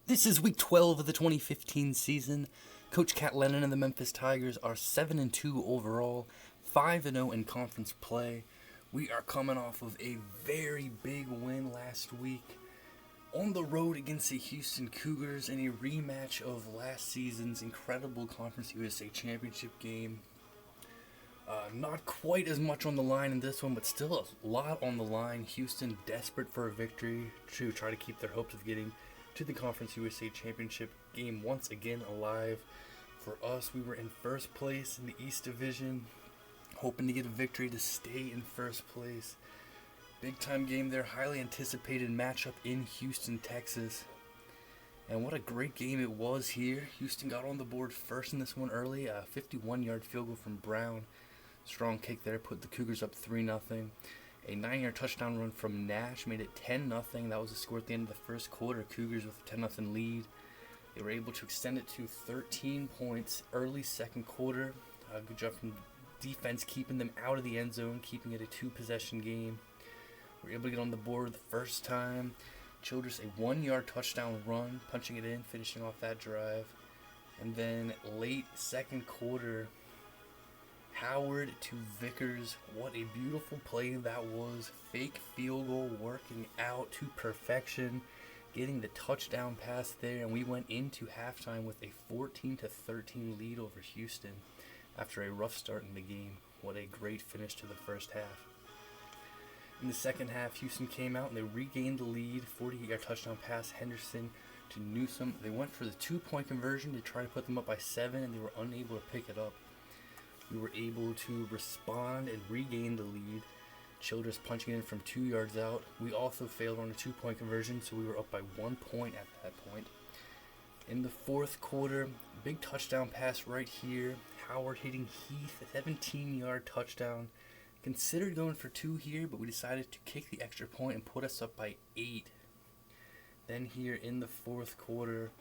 This is week 12 of the 2015 season. Coach Cat Lennon and the Memphis Tigers are 7-2 overall, 5-0 in conference play. We are coming off of a very big win last week on the road against the Houston Cougars in a rematch of last season's incredible Conference USA Championship game. Not quite as much on the line in this one, but still a lot on the line. Houston desperate for a victory to try to keep their hopes of getting to the Conference USA Championship game once again alive. For us, we were in first place in the East Division, hoping to get a victory to stay in first place. Big time game there, highly anticipated matchup in Houston, Texas. And what a great game it was here. Houston got on the board first in this one early, a 51-yard field goal from Brown. Strong kick there, put the Cougars up 3-0. A 9-yard touchdown run from Nash made it 10-0. That was the score at the end of the first quarter. Cougars with a 10-0 lead. They were able to extend it to 13 points early second quarter. Good job from defense keeping them out of the end zone, keeping it a two-possession game. We were able to get on the board the first time. Childress a 1-yard touchdown run, punching it in, finishing off that drive. And then late second quarter, Howard to Vickers. What a beautiful play that was. Fake field goal working out to perfection. Getting the touchdown pass there. And we went into halftime with a 14-13 lead over Houston after a rough start in the game. What a great finish to the first half. In the second half, Houston came out and they regained the lead. 48-yard touchdown pass, Henderson to Newsom. They went for the 2-point conversion to try to put them up by 7, and they were unable to pick it up. We were able to respond and regain the lead. Childress punching in from 2 yards out. We also failed on a 2-point conversion, so we were up by 1 point at that point. In the fourth quarter, big touchdown pass right here. Howard hitting Heath, a 17-yard touchdown. Considered going for 2 here, but we decided to kick the extra point and put us up by 8. Then here in the fourth quarter,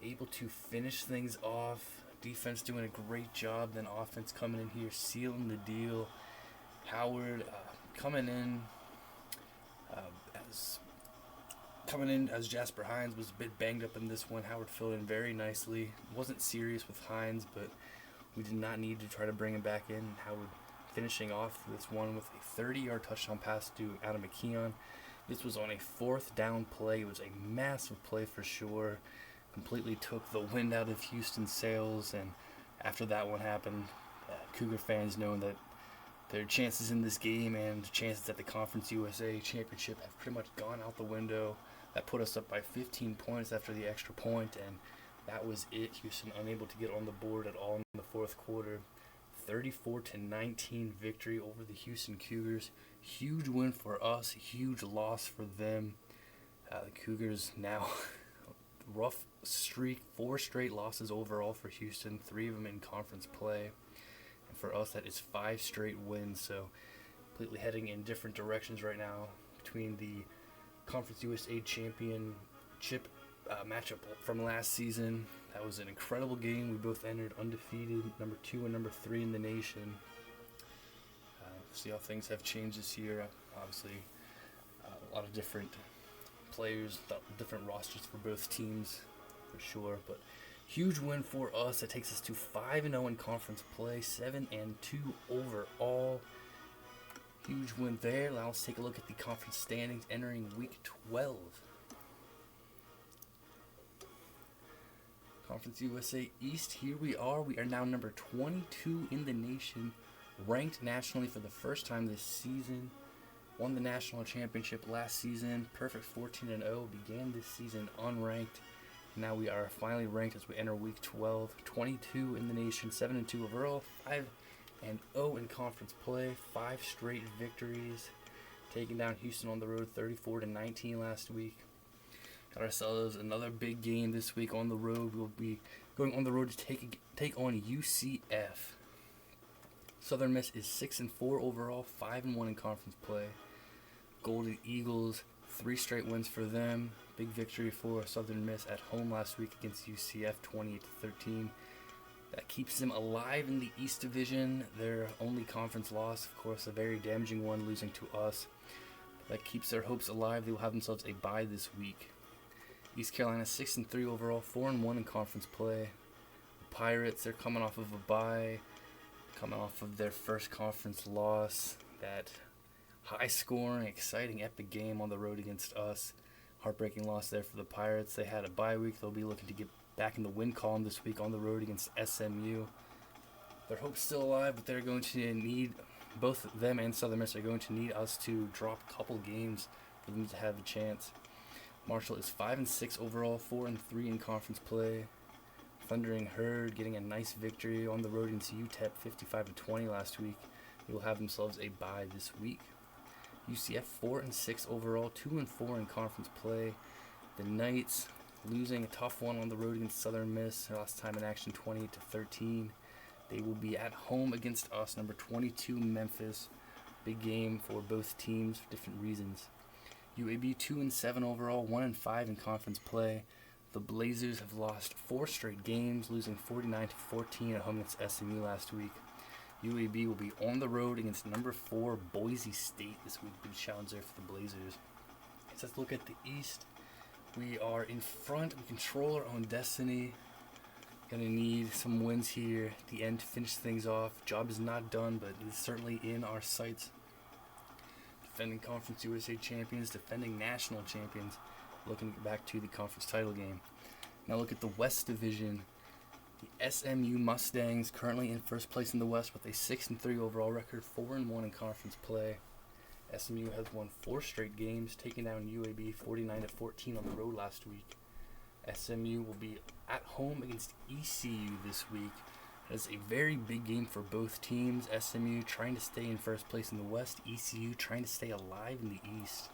able to finish things off. Defense doing a great job, then offense coming in here, sealing the deal. Howard coming in as Jasper Hines was a bit banged up in this one. Howard filled in very nicely. Wasn't serious with Hines, but we did not need to try to bring him back in. Howard finishing off this one with a 30-yard touchdown pass to Adam McKeon. This was on a fourth down play. It was a massive play for sure. Completely took the wind out of Houston's sails, and after that one happened, Cougar fans know that their chances in this game and chances at the Conference USA Championship have pretty much gone out the window. That put us up by 15 points after the extra point, and that was it. Houston unable to get on the board at all in the fourth quarter. 34-19 victory over the Houston Cougars. Huge win for us, huge loss for them. The Cougars now rough streak, 4 straight losses overall for Houston, 3 of them in conference play. And for us, that is 5 straight wins, so completely heading in different directions right now between the Conference USA Championship matchup from last season. That was an incredible game. We both entered undefeated, number 2 and number 3 in the nation. See how things have changed this year. Obviously, a lot of different players, different rosters for both teams, for sure. But huge win for us. That takes us to 5-0 in conference play, 7-2 overall. Huge win there. Now let's take a look at the conference standings entering week 12. Conference USA East, here we are. We are now number 22 in the nation, ranked nationally for the first time this season. Won the national championship last season. Perfect 14-0. Began this season unranked. Now we are finally ranked as we enter week 12. 22 in the nation, 7-2 overall, 5-0 in conference play. 5 straight victories. Taking down Houston on the road 34-19 last week. Got ourselves another big game this week on the road. We'll be going on the road to take on UCF. Southern Miss is 6-4 overall, 5-1 in conference play. Golden Eagles, 3 straight wins for them. Big victory for Southern Miss at home last week against UCF, 28-13. That keeps them alive in the East Division. Their only conference loss, of course, a very damaging one, losing to us. That keeps their hopes alive. They will have themselves a bye this week. East Carolina 6-3 overall, 4-1 in conference play. The Pirates, they're coming off of a bye, coming off of their first conference loss. That high-scoring, exciting, epic game on the road against us. Heartbreaking loss there for the Pirates. They had a bye week. They'll be looking to get back in the win column this week on the road against SMU. Their hope's still alive, but they're going to need, both them and Southern Miss are going to need us to drop a couple games for them to have a chance. Marshall is 5-6 overall, 4-3 in conference play. Thundering Herd getting a nice victory on the road against UTEP 55-20 last week. They will have themselves a bye this week. UCF 4-6 overall, 2-4 in conference play. The Knights losing a tough one on the road against Southern Miss. Their last time in action 28-13. They will be at home against us, number 22 Memphis. Big game for both teams for different reasons. UAB 2-7 overall, 1-5 in conference play. The Blazers have lost 4 straight games, losing 49-14 at home against SMU last week. UAB will be on the road against number 4 Boise State this week. Big challenge there for the Blazers. Let's look at the East. We are in front. We control our own destiny. Gonna need some wins here at the end to finish things off. Job is not done, but it is certainly in our sights. Defending Conference USA champions, defending national champions, looking back to the conference title game. Now look at the West Division. The SMU Mustangs currently in first place in the West with a 6-3 overall record, 4-1 in conference play. SMU has won 4 straight games, taking down UAB 49-14 on the road last week. SMU will be at home against ECU this week. It is a very big game for both teams. SMU trying to stay in first place in the West, ECU trying to stay alive in the East.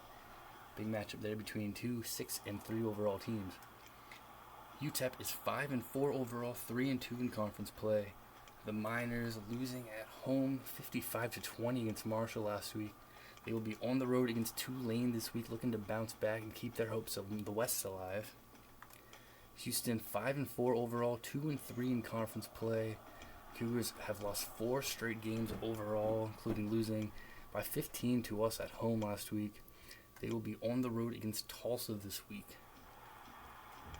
Big matchup there between two 6-3 overall teams. UTEP is 5-4 overall, 3-2 in conference play. The Miners losing at home 55-20 against Marshall last week. They will be on the road against Tulane this week, looking to bounce back and keep their hopes of the West alive. Houston 5-4 overall, 2-3 in conference play. Cougars have lost 4 straight games overall, including losing by 15 to us at home last week. They will be on the road against Tulsa this week.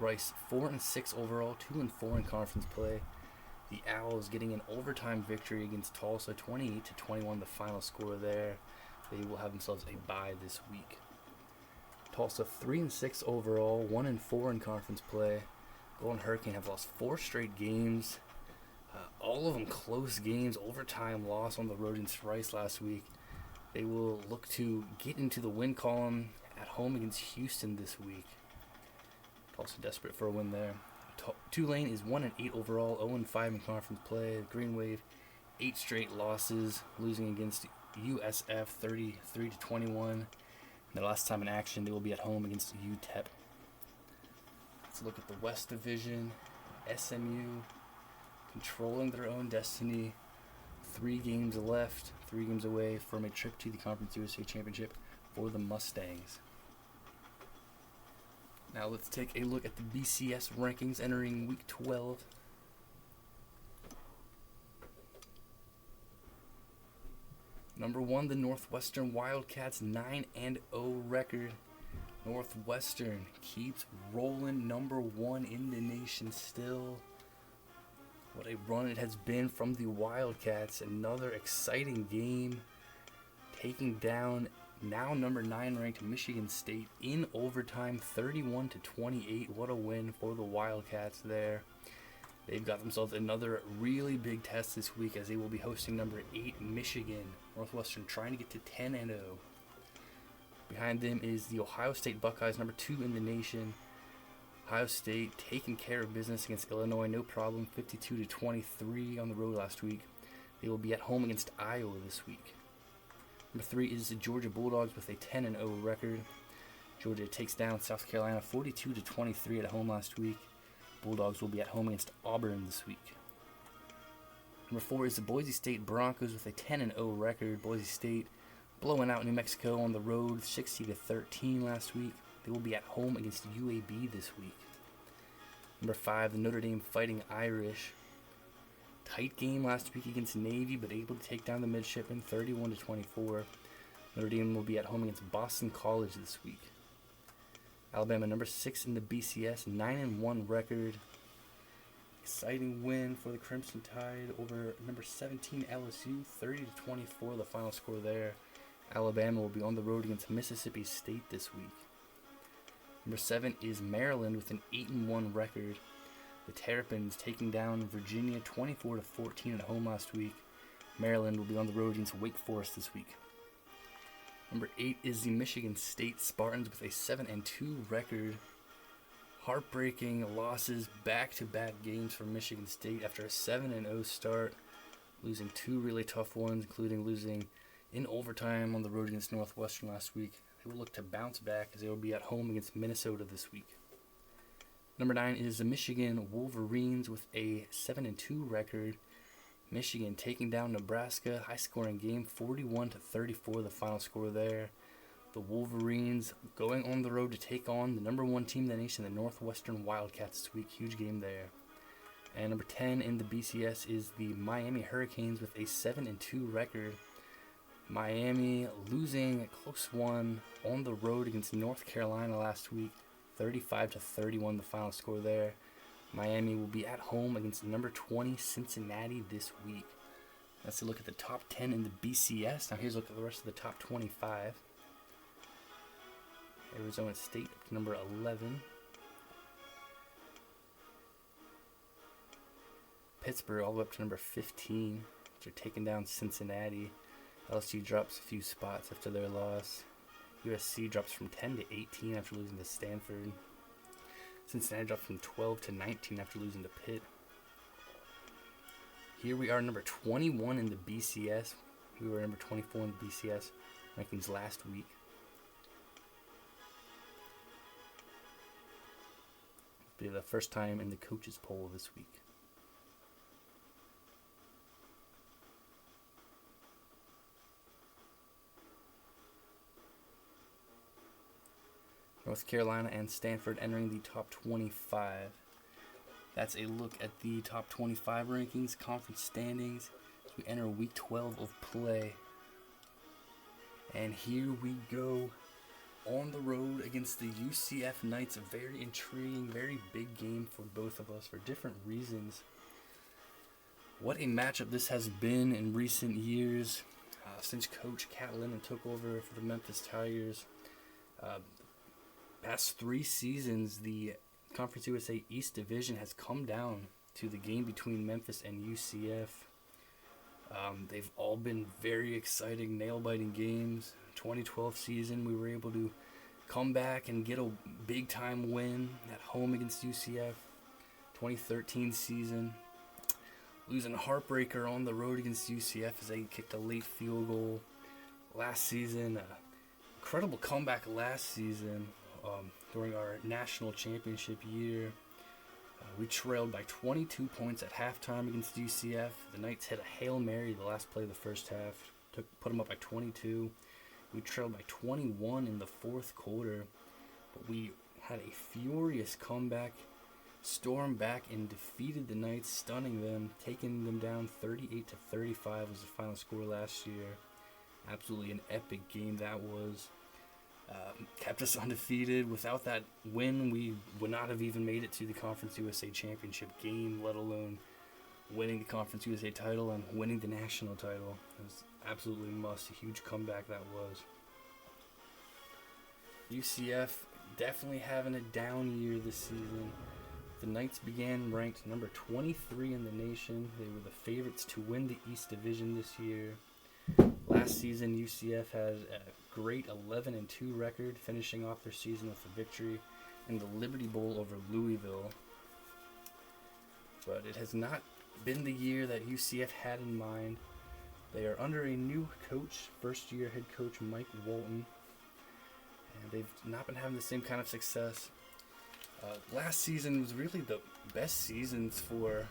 Rice 4-6 overall, 2-4 in conference play. The Owls getting an overtime victory against Tulsa, 28-21, the final score there. They will have themselves a bye this week. Tulsa 3-6 overall, 1-4 in conference play. Golden Hurricane have lost 4 straight games. All of them close games, overtime loss on the road against Rice last week. They will look to get into the win column at home against Houston this week. Tulsa desperate for a win there. Tulane is 1-8 overall, 0-5 in conference play. Green Wave 8 straight losses, losing against USF 33-21. Their last time in action, they will be at home against UTEP. Let's look at the West Division. SMU controlling their own destiny. 3 games left, 3 games away from a trip to the Conference USA Championship for the Mustangs. Now let's take a look at the BCS rankings entering Week 12. Number 1, the Northwestern Wildcats, 9-0 record. Northwestern keeps rolling, number 1 in the nation still. What a run it has been from the Wildcats. Another exciting game, taking down now number 9 ranked Michigan State in overtime, 31-28. What a win for the Wildcats there. They've got themselves another really big test this week as they will be hosting number 8 Michigan. Northwestern trying to get to 10-0. Behind them is the Ohio State Buckeyes, number 2 in the nation. Ohio State taking care of business against Illinois, no problem, 52-23 on the road last week. They will be at home against Iowa this week. Number 3 is the Georgia Bulldogs with a 10-0 record. Georgia takes down South Carolina 42-23 at home last week. Bulldogs will be at home against Auburn this week. Number 4 is the Boise State Broncos with a 10-0 record. Boise State blowing out New Mexico on the road 60-13 last week. They will be at home against UAB this week. Number 5, the Notre Dame Fighting Irish. Tight game last week against Navy, but able to take down the Midshipmen 31-24. Notre Dame will be at home against Boston College this week. Alabama number 6 in the BCS, 9-1 record. Exciting win for the Crimson Tide over number 17 LSU, 30-24 the final score there. Alabama will be on the road against Mississippi State this week. Number 7 is Maryland with an 8-1 record. The Terrapins taking down Virginia 24-14 at home last week. Maryland will be on the road against Wake Forest this week. Number 8 is the Michigan State Spartans with a 7-2 record. Heartbreaking losses, back-to-back games for Michigan State after a 7-0 start, losing 2 really tough ones, including losing in overtime on the road against Northwestern last week. They will look to bounce back as they will be at home against Minnesota this week. Number 9 is the Michigan Wolverines with a 7-2 record. Michigan taking down Nebraska, high-scoring game, 41-34 the final score there. The Wolverines going on the road to take on the number 1 team in the nation, the Northwestern Wildcats this week. Huge game there. And number 10 in the BCS is the Miami Hurricanes with a 7-2 record. Miami losing a close one on the road against North Carolina last week, 35-31 the final score there. Miami will be at home against number 20 Cincinnati this week. Let's look at the top 10 in the BCS. Now here's a look at the rest of the top 25. Arizona State up to number 11. Pittsburgh all the way up to number 15. They're taking down Cincinnati. LSU drops a few spots after their loss. USC drops from 10 to 18 after losing to Stanford. Cincinnati dropped from 12 to 19 after losing to Pitt. Here we are number 21 in the BCS. We were number 24 in the BCS rankings last week. It'll be the first time in the coaches poll this week. North Carolina and Stanford entering the top 25. That's a look at the top 25 rankings, conference standings, as we enter week 12 of play. And here we go on the road against the UCF Knights. A very intriguing, very big game for both of us for different reasons. What a matchup this has been in recent years since Coach Cat Lennon took over for the Memphis Tigers. Past 3 seasons, the Conference USA East Division has come down to the game between Memphis and UCF. They've all been very exciting, nail-biting games. 2012 season, we were able to come back and get a big-time win at home against UCF. 2013 season, losing a heartbreaker on the road against UCF as they kicked a late field goal. Last season, incredible comeback last season. During our national championship year, we trailed by 22 points at halftime against UCF. The Knights hit a Hail Mary the last play of the first half, put them up by 22. We trailed by 21 in the fourth quarter, but we had a furious comeback, stormed back and defeated the Knights, stunning them, taking them down 38-35 was the final score last year. Absolutely an epic game that was. Kept us undefeated. Without that win, we would not have even made it to the Conference USA Championship game, let alone winning the Conference USA title and winning the national title. It was absolutely a huge comeback that was. UCF definitely having a down year this season. The Knights began ranked number 23 in the nation. They were the favorites to win the East Division this year. Last season, UCF had a great 11-2 record, finishing off their season with a victory in the Liberty Bowl over Louisville. But it has not been the year that UCF had in mind. They are under a new coach, first-year head coach Mike Walton, and they've not been having the same kind of success. Last season was really the best seasons for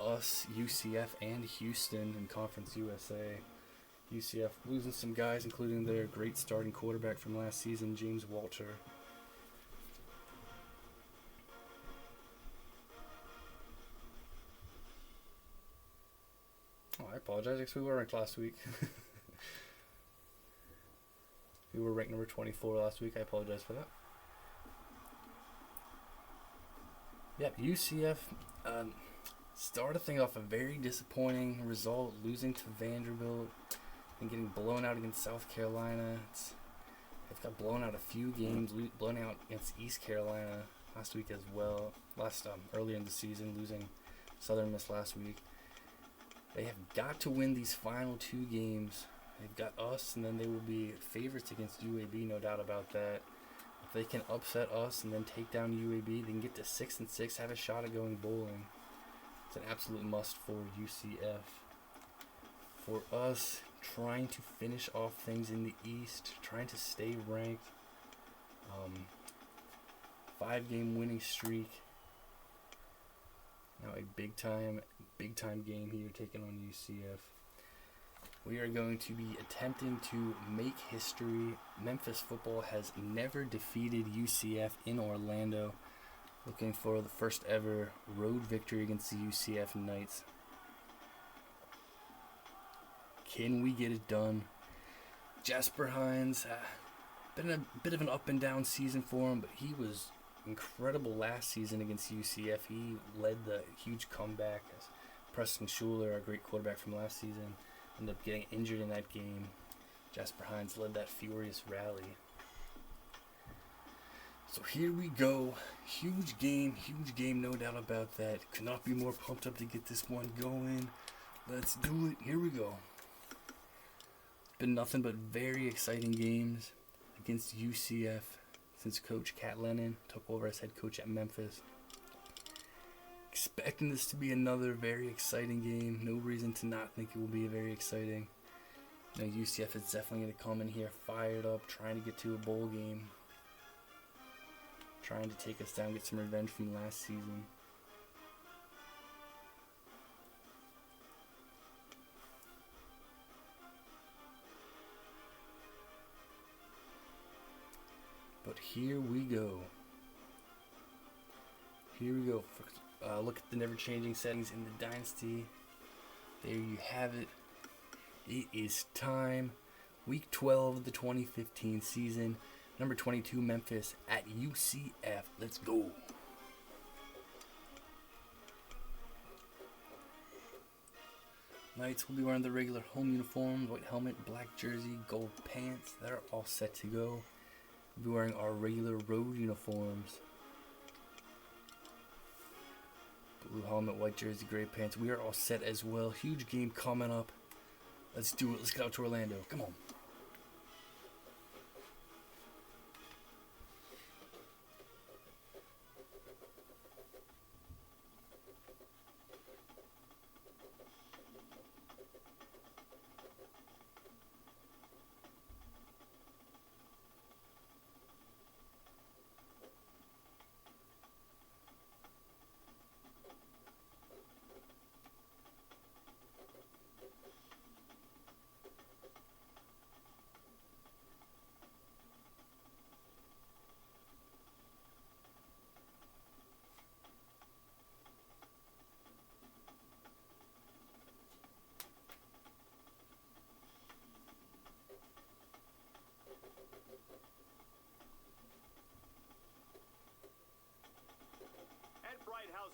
us, UCF, and Houston in Conference USA. UCF losing some guys, including their great starting quarterback from last season, James Walter. Oh, I apologize. Actually, we were ranked last week. We were ranked number 24 last week. I apologize for that. Yep, UCF started things off a very disappointing result, losing to Vanderbilt and getting blown out against South Carolina. They've got blown out a few games, blown out against East Carolina last week as well. Earlier in the season, losing Southern Miss last week. They have got to win these final two games. They've got us, and then they will be favorites against UAB, no doubt about that. If they can upset us and then take down UAB, they can get to 6-6, have a shot at going bowling. It's an absolute must for UCF. For us, trying to finish off things in the East, trying to stay ranked. 5-game winning streak. Now a big time game here taking on UCF. We are going to be attempting to make history. Memphis football has never defeated UCF in Orlando. Looking for the first ever road victory against the UCF Knights. Can we get it done? Jasper Hines, been a bit of an up and down season for him, but he was incredible last season against UCF. He led the huge comeback as Preston Schuler, our great quarterback from last season, ended up getting injured in that game. Jasper Hines led that furious rally. So here we go. Huge game, no doubt about that. Could not be more pumped up to get this one going. Let's do it. Here we go. Been nothing but very exciting games against UCF since Coach Cat Lennon took over as head coach at Memphis. Expecting this to be another very exciting game. No reason to not think it will be very exciting. UCF is definitely going to come in here fired up, trying to get to a bowl game. Trying to take us down, get some revenge from last season. But here we go. Look at the never-changing settings in the Dynasty. There you have it. It is time. Week 12 of the 2015 season. Number 22, Memphis at UCF. Let's go. Knights will be wearing the regular home uniforms, white helmet, black jersey, gold pants. They're all set to go. We'll be wearing our regular road uniforms. Blue helmet, white jersey, gray pants. We are all set as well. Huge game coming up. Let's do it. Let's get out to Orlando. Come on.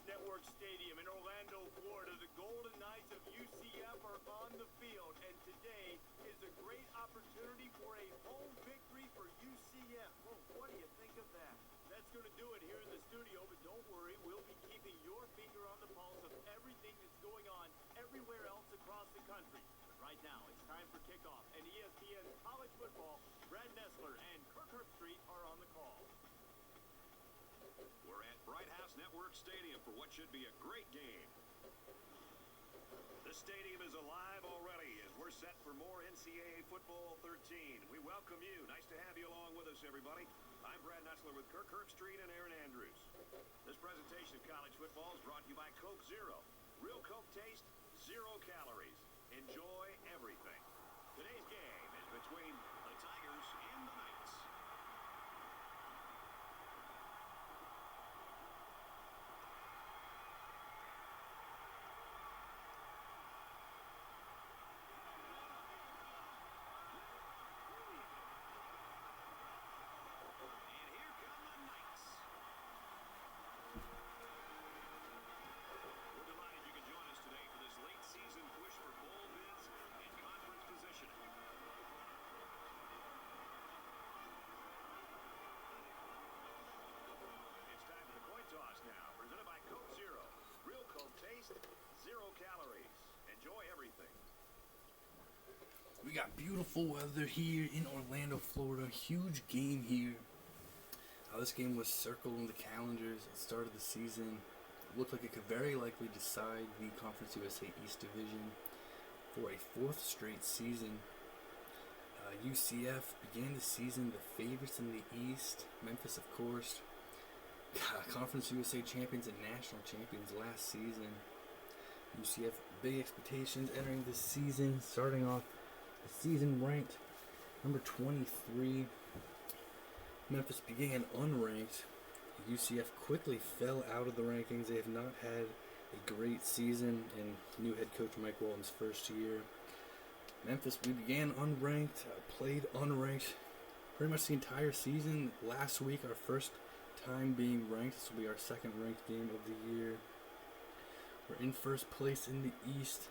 Network Stadium in Orlando, Florida, the Golden Knights of UCF are on the field, and today is a great opportunity for a home victory for UCF. Well, what do you think of that? That's going to do it here in the studio, but don't worry, we'll be keeping your finger on the pulse of everything that's going on everywhere else across the country. But right now, it's time for kickoff, and ESPN College Football, Brad Nessler and Kirk Herbstreit are on the call. We're at Bright House Network Stadium for what should be a great game. The stadium is alive already as we're set for more NCAA Football 13. We welcome you. Nice to have you along with us, everybody. I'm Brad Nessler with Kirk Herbstreit and Aaron Andrews. This presentation of college football is brought to you by Coke Zero. Real Coke taste, 0 calories. Enjoy everything. Today's game is between the Tigers and the Knights. enjoy everything. We got beautiful weather here in Orlando, Florida. Huge game here. This game was circled on the calendars at the start of the season. It looked like it could very likely decide the Conference USA East Division for a 4th straight season. UCF began the season the favorites in the East. Memphis, of course, Conference USA champions and national champions last season. UCF, big expectations entering this season, starting off the season ranked number 23. Memphis began unranked. UCF quickly fell out of the rankings. They have not had a great season in new head coach Mike Walton's first year. Memphis, we began unranked, played unranked pretty much the entire season. Last week, our first time being ranked. This will be our 2nd ranked game of the year. We're in first place in the East.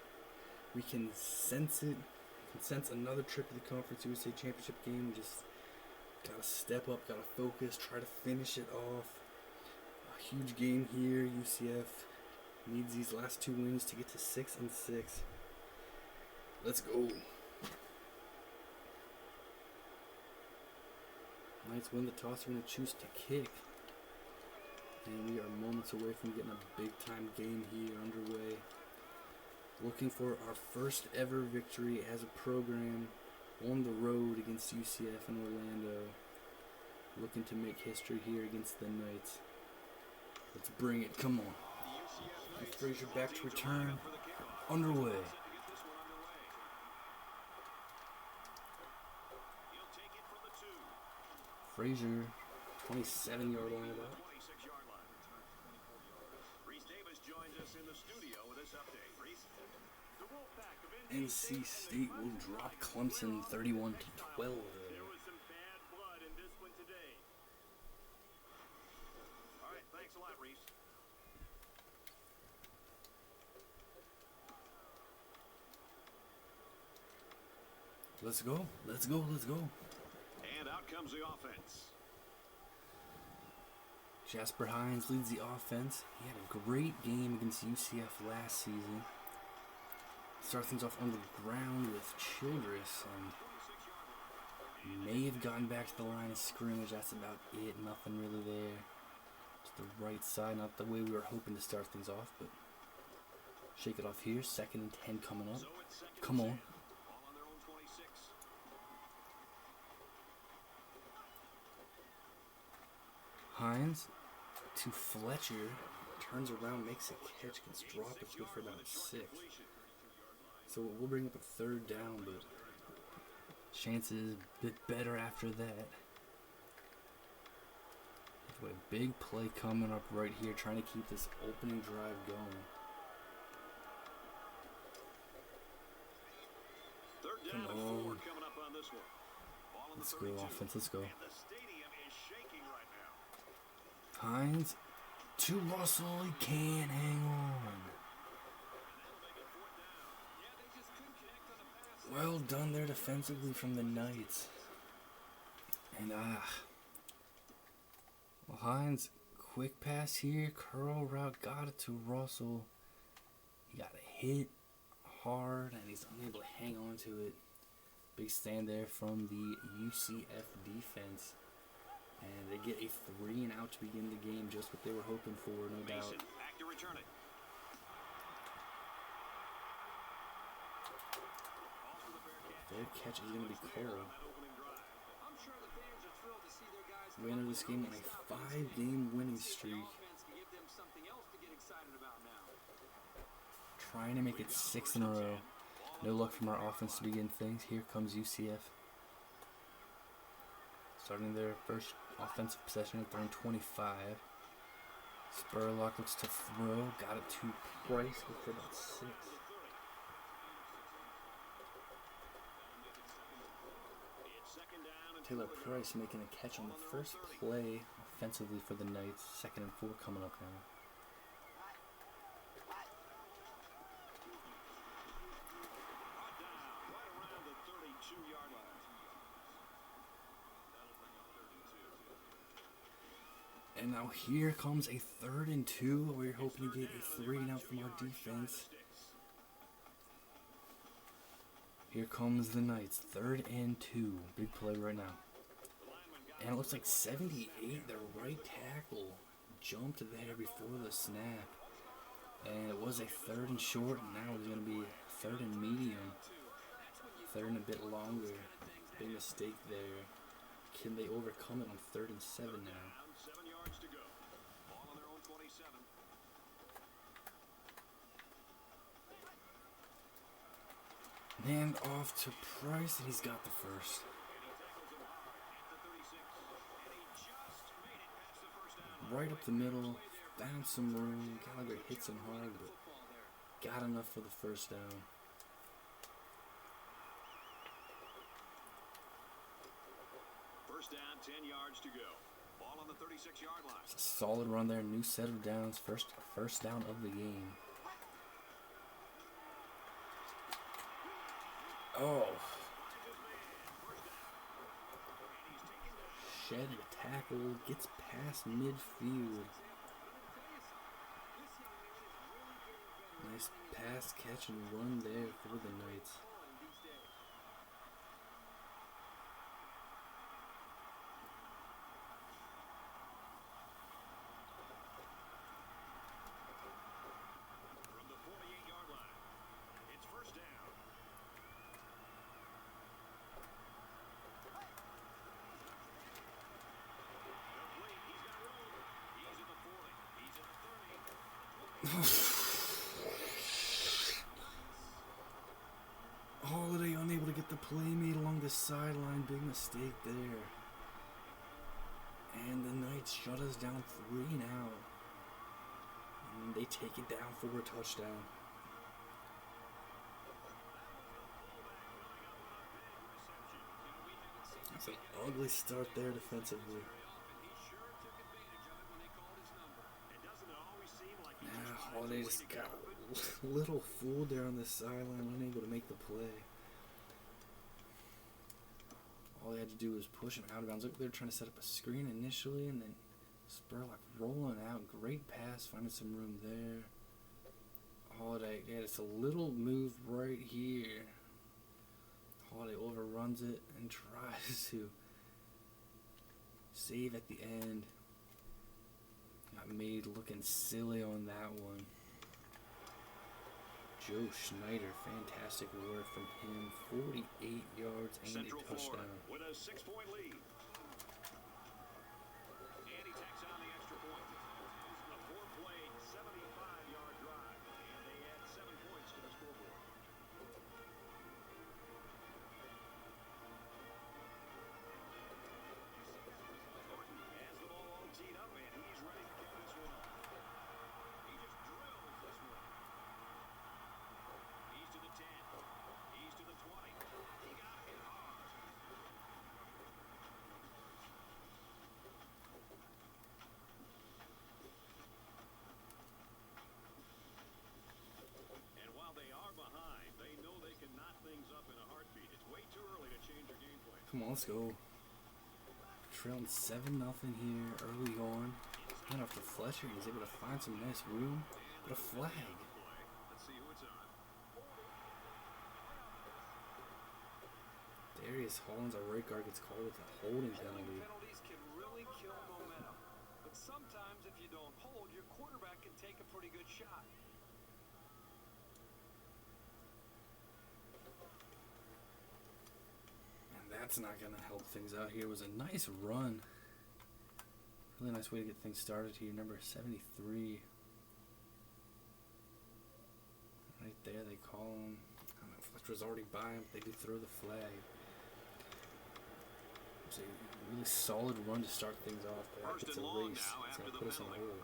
We can sense it. We can sense another trip to the Conference USA Championship game. We just gotta step up, gotta focus, try to finish it off. A huge game here. UCF needs these last 2 wins to get to 6-6. Let's go. Knights win the toss. We're going to choose to kick. And we are moments away from getting a big-time game here underway. Looking for our first ever victory as a program on the road against UCF in Orlando. Looking to make history here against the Knights. Let's bring it. Come on. And Frazier back to return. Underway. Frazier, 27-yard line about. NC State will drop Clemson 31-12. There was some bad blood in this one today. All right, thanks a lot, Reese. Let's go. Let's go. Let's go. And out comes the offense. Jasper Hines leads the offense. He had a great game against UCF last season. Start things off on the ground with Childress, and may have gotten back to the line of scrimmage. That's about it. Nothing really there. To the right side, not the way we were hoping to start things off, but shake it off here. 2nd and 10 coming up. Come on. Hines to Fletcher, turns around, makes a catch, gets dropped. It's good for about 6. So we'll bring up a 3rd down, but chances a bit better after that. Anyway, big play coming up right here, trying to keep this opening drive going. Come on. Let's go, offense, let's go. Hines to Russell, he can't hang on. Well done there defensively from the Knights. And well, Hines, quick pass here, curl route, got it to Russell. He got hit hard and he's unable to hang on to it. Big stand there from the UCF defense. And they get a 3 and out to begin the game, just what they were hoping for, no doubt. Back to return it. Their catch is going to be called. We enter this game on a 5-game winning streak. Trying to make it 6 in a row. No luck from our offense to begin things. Here comes UCF. Starting their first offensive possession at 25. Spurlock looks to throw. Got it to Price with about 6. Taylor Price making a catch on the first play offensively for the Knights. 2nd and 4 coming up now. And now here comes a 3rd and 2. We're hoping to get a 3 and out from our defense. Here comes the Knights. 3rd and 2. Big play right now. And it looks like 78, their right tackle, jumped there before the snap. And it was a 3rd and short, and now it's going to be 3rd and medium. 3rd and a bit longer. Big mistake there. Can they overcome it on 3rd and 7 now? 7 yards to go. Ball on their own 27. And off to Price, and he's got the first. Right up the middle, found some room. Gallagher hits him hard, but got enough for the first down. First down, 10 yards to go. Ball on the 36-yard line. It's a solid run there, new set of downs, first down of the game. Oh. Shed the tackle, gets past midfield. Nice pass, catch, and run there for the Knights. From the 48-yard line, it's first down. Holiday unable to get the play made along the sideline. Big mistake there. And the Knights shut us down 3 now. And they take it down for a touchdown. That's an ugly start there defensively. Holiday just got a little fooled there on the sideline, unable to make the play. All he had to do was push him out of bounds. Look, they're trying to set up a screen initially, and then Spurlock rolling out. Great pass, finding some room there. Holiday, yeah, it's a little move right here. Holiday overruns it and tries to save at the end. Got made looking silly on that one. Joe Schneider, fantastic work from him. 48 yards and Central a touchdown. Florida with a 6-point lead. And he tacks on the extra point. A 4-play, 75-yard drive. And they add 7 points to the scoreboard. Norton has the ball all teed up, and he's ready to kick this one off. He just drills this one. He's to the 10. He's to the 20. He got hit hard. And while they are behind, they know they can knot things up in a heartbeat. It's way too early to change their game plan. Come on, let's go. Trailing 7-0 here early on. Hand off to Fletcher. He's able to find some nice room. But a flag. Let's see who it's on. Darius Hollins, our right guard, gets called with a holding penalty. Penalties can really kill momentum. But sometimes if you don't hold, your quarterback can take a pretty good shot. And that's not going to help things out here. It was a nice run. Really nice way to get things started here. Number 73. Right there, they call him. I don't know if Fletcher's already by him, but they do throw the flag. It was a really solid run to start things off there. First It's a and long race. now It's after going to the put us in a penalty. hole.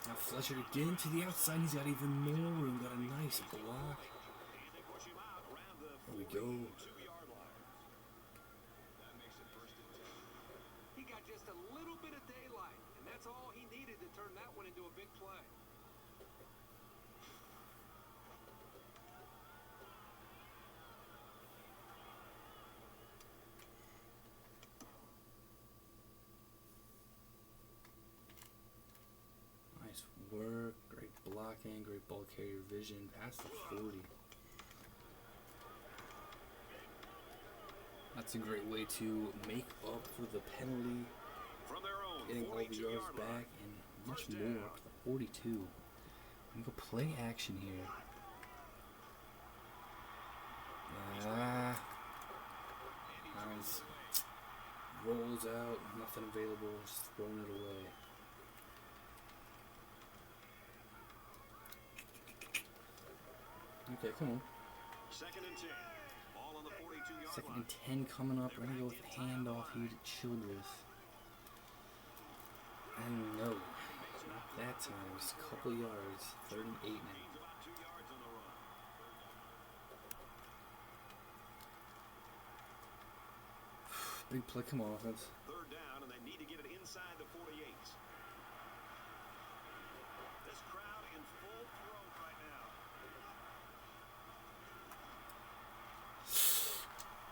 Now Fletcher again to the outside. He's got even more room. Got a nice block. And they push him out around the There we go. 2-yard line. That makes it first and 10. He got just a little bit of daylight, and that's all he needed to turn that one into a big play. Nice blocking, great ball carrier vision, past the 40. That's a great way to make up for the penalty, From their own getting all the yards 42-yard back, line. and much First more down. up to the 42. We go play action here. Nice. Rolls out, nothing available, just throwing it away. Okay, come on. Second and 10. Ball on the 42-yard Second line. and 10 coming up. We're going to go with handoff here to Childress. And no, not that time. Just a couple yards. 38 now. Gains about 2 yards on the run. Big play, come on, offense. Third down, and they need to get it inside the 48. This crowd in full throat right now.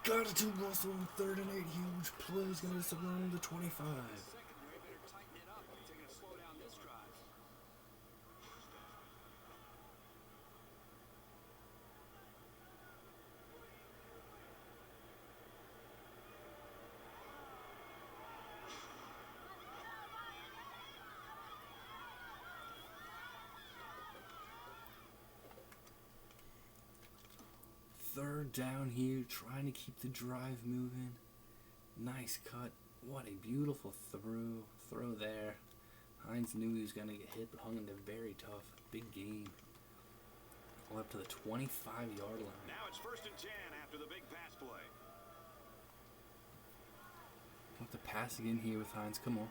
Got it to Russell. 3rd and 8. Huge play. He's going to surround the 25. Secondary better tighten it up if they're going to slow down this drive. Third down here, trying to keep the drive moving. Nice cut. What a beautiful throw there. Hines knew he was going to get hit, but hung in there very tough. Big game. All up to the 25-yard line. Now it's first and 10 after the big pass play. Want the pass again here with Hines. Come on.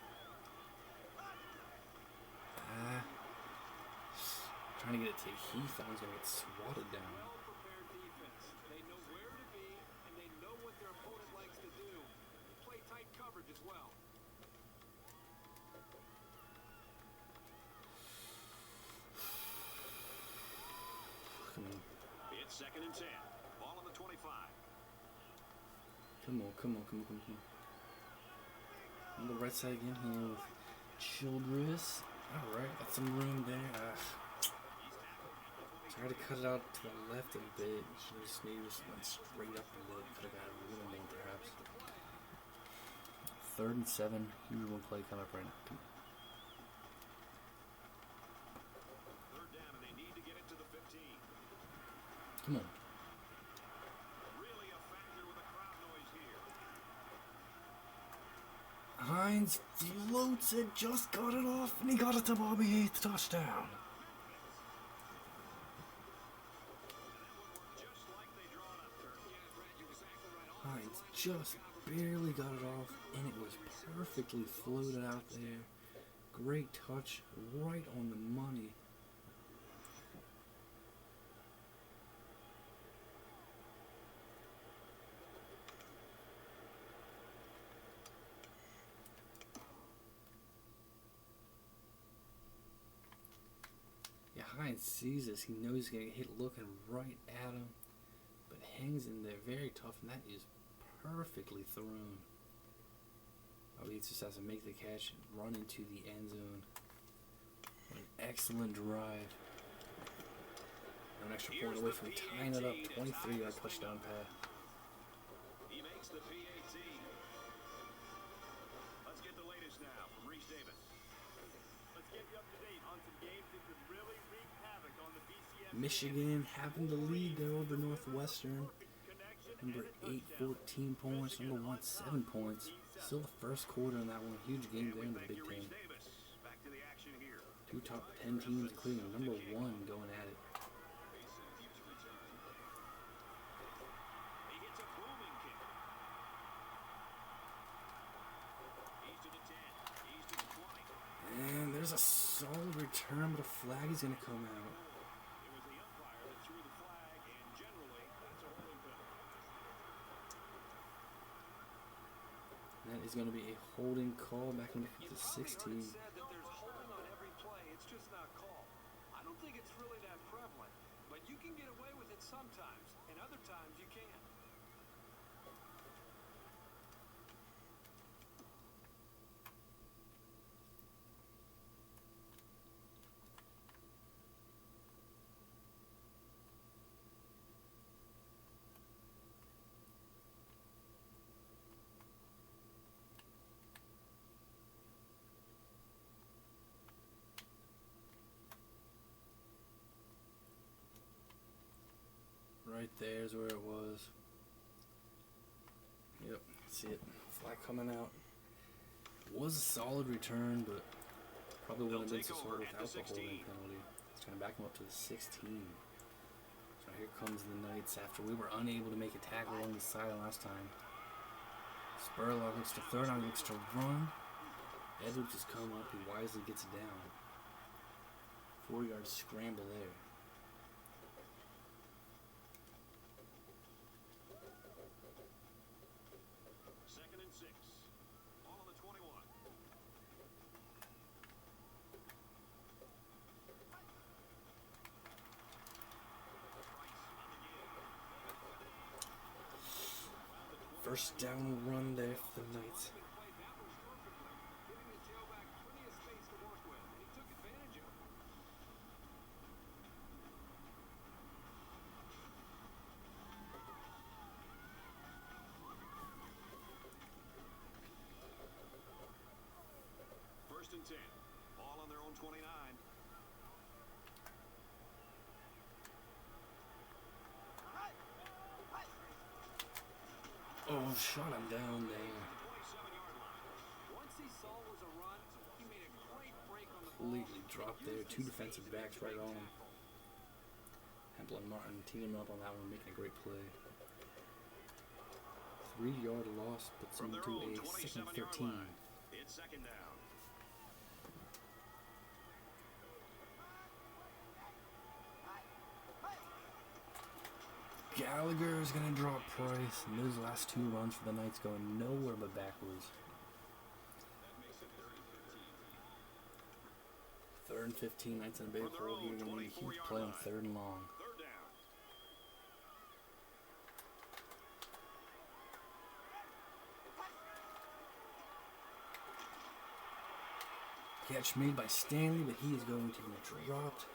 Trying to get it to Heath. I was going to get swatted down. Well-prepared defense. They know where to be, and they know what their opponent likes to do. They play tight coverage as well. Come on. It's second and 10. Ball on the 25. Come on. On the right side again here with Childress. Alright, got some room there. Tried to cut it out to the left a bit. Just maybe just went straight up a bit. Could have got a little more perhaps. 3rd and 7. Huge one play coming up right now. Come on. Third down, and they need to get it to the 15. Come on. Really a factor with the crowd noise here. Hines floats it, just got it off, and he got it to Bobby 8th touchdown. Just like they draw it up, Kurt. Yeah, Brad, you're exactly right. Hines just barely got it off, and it was perfectly floated out there. Great touch, right on the money. Yeah, Hines sees this. He knows he's going to get hit looking right at him, but hangs in there very tough, and that is perfectly thrown. Oh, he just has to make the catch and run into the end zone. What an excellent drive. An extra point away from tying it up. 23-yard touchdown pass. He makes the PAT. Let's get the latest now from Reese Davis. Let's get you up to date on some games that could really wreak havoc on the BCS. Michigan having the lead there over Northwestern. Number 8, 14 points. Number 1, 7 points. Still the first quarter in that one. Huge game there in the Big Ten. Davis, back to the action here. 2 top 10 teams, including number 1 going at it. He hits a booming kick. He's to the 10. He's to the 20. And there's a solid return, but a flag is going to come out. It was the umpire that threw the flag, and generally, that's a holding penalty. That is going to be a holding call back in the 16. Said that there's holding on every play. It's just not called. I don't think it's really that prevalent, but you can get away with it sometimes, and other times you can't. There's where it was. Yep, see it. Flag coming out. Was a solid return, but probably would have been successful without the holding penalty. It's going to back him up to the 16. So here comes the Knights after we were unable to make a tackle along the side last time. Spurlock looks to third on, looks to run. Edwards has come up, he wisely gets it down. 4-yard scramble there. Second and 6. Ball on the 21. First down run there for the Knights. First and 10. Ball on their own 29. Oh, shot him down there. 27-yard line. Once he saw was a run, he made a great break on the ball. Completely dropped there. 2 defensive backs right on him. Hempel and Martin teaming up on that one, making a great play. 3-yard loss puts him From their to own a 2nd 27-yard 13. line. It's second down. Gallagher is going to drop Price, and those last 2 runs for the Knights going nowhere but backwards. 3rd and 15, Knights in a big hole here. Going to need a huge play on 3rd and long. Third down. Catch made by Stanley, but he is going to be dropped.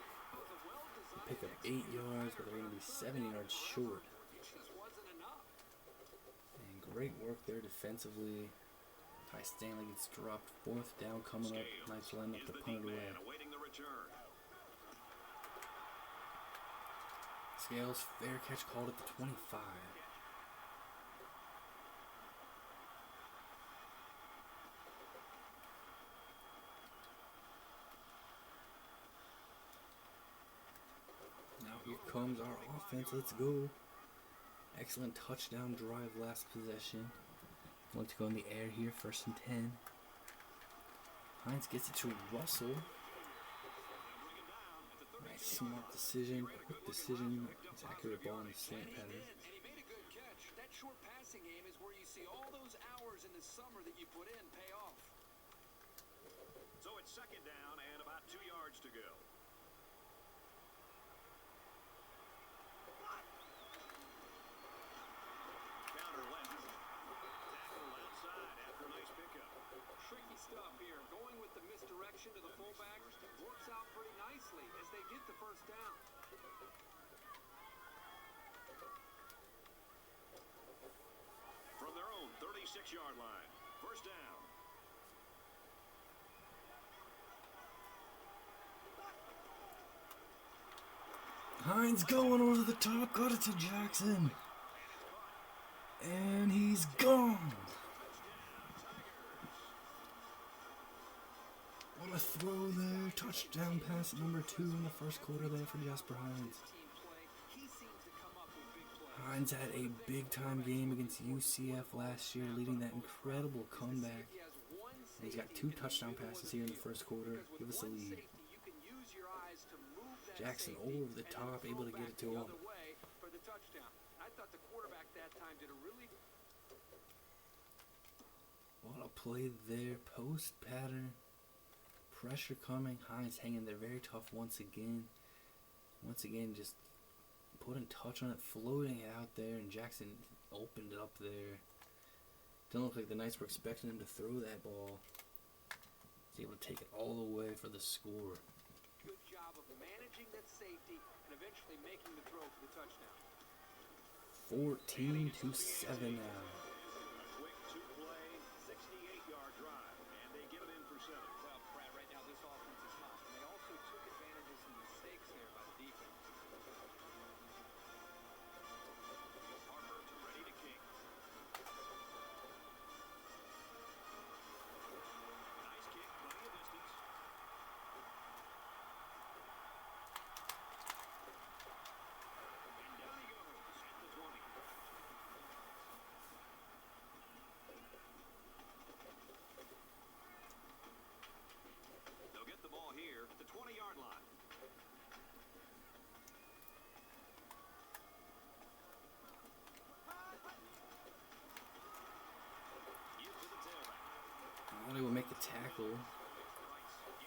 They pick up 8 yards, but they're going to be 7 yards short. And great work there defensively. Ty Stanley gets dropped. 4th down coming up. Knights line up to punt it away. Awaiting the return. Scales, fair catch called at the 25. Now here comes our offense. Let's go. Excellent touchdown drive last possession. I'd like to go in the air here, 1st and 10. Hines gets it to Russell. Nice smart decision, quick decision. It's accurate ball in the slant pattern. And he made a good catch. That short passing game is where you see all those hours in the summer that you put in pay off. So it's second down and about 2 yards to go. Counter left. Tackle outside after a nice pickup. Tricky stuff here. Going with the misdirection to the fullback works out pretty nicely as they get the first down. From their own 36-yard line. First down. Hines going over the top, got it to Jackson. And he's gone. What a throw there. Touchdown pass at number 2 in the first quarter there for Jasper Hines. Hines had a big-time game against UCF last year, leading that incredible comeback. And he's got 2 touchdown passes here in the first quarter. Give us a lead. Jackson over the top, able to get it to him. I thought the quarterback that time did a really What a play there. Post pattern. Pressure coming. Hines hanging there very tough once again. Once again, just putting touch on it, floating it out there, and Jackson opened it up there. Didn't look like the Knights were expecting him to throw that ball. He's able to take it all the way for the score. good job of managing that safety and eventually making the throw for the touchdown. 14-7 now. Quick two-play, 68-yard drive, and they get it in for 7. Well, Brad, right now this offense is hot, and they also took advantage of some mistakes there by the defense. make a tackle.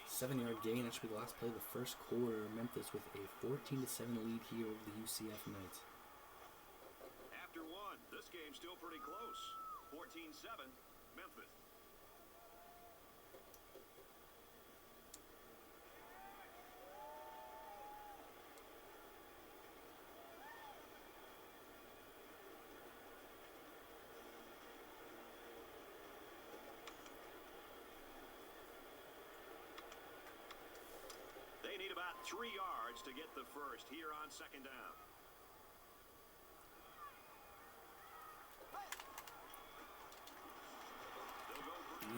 7-yard gain. That should be the last play of the first quarter. Memphis with a 14-7 lead here over the UCF Knights. After one, this game's still pretty close. 14-7, Memphis. They need about 3 yards to get the first here on second down.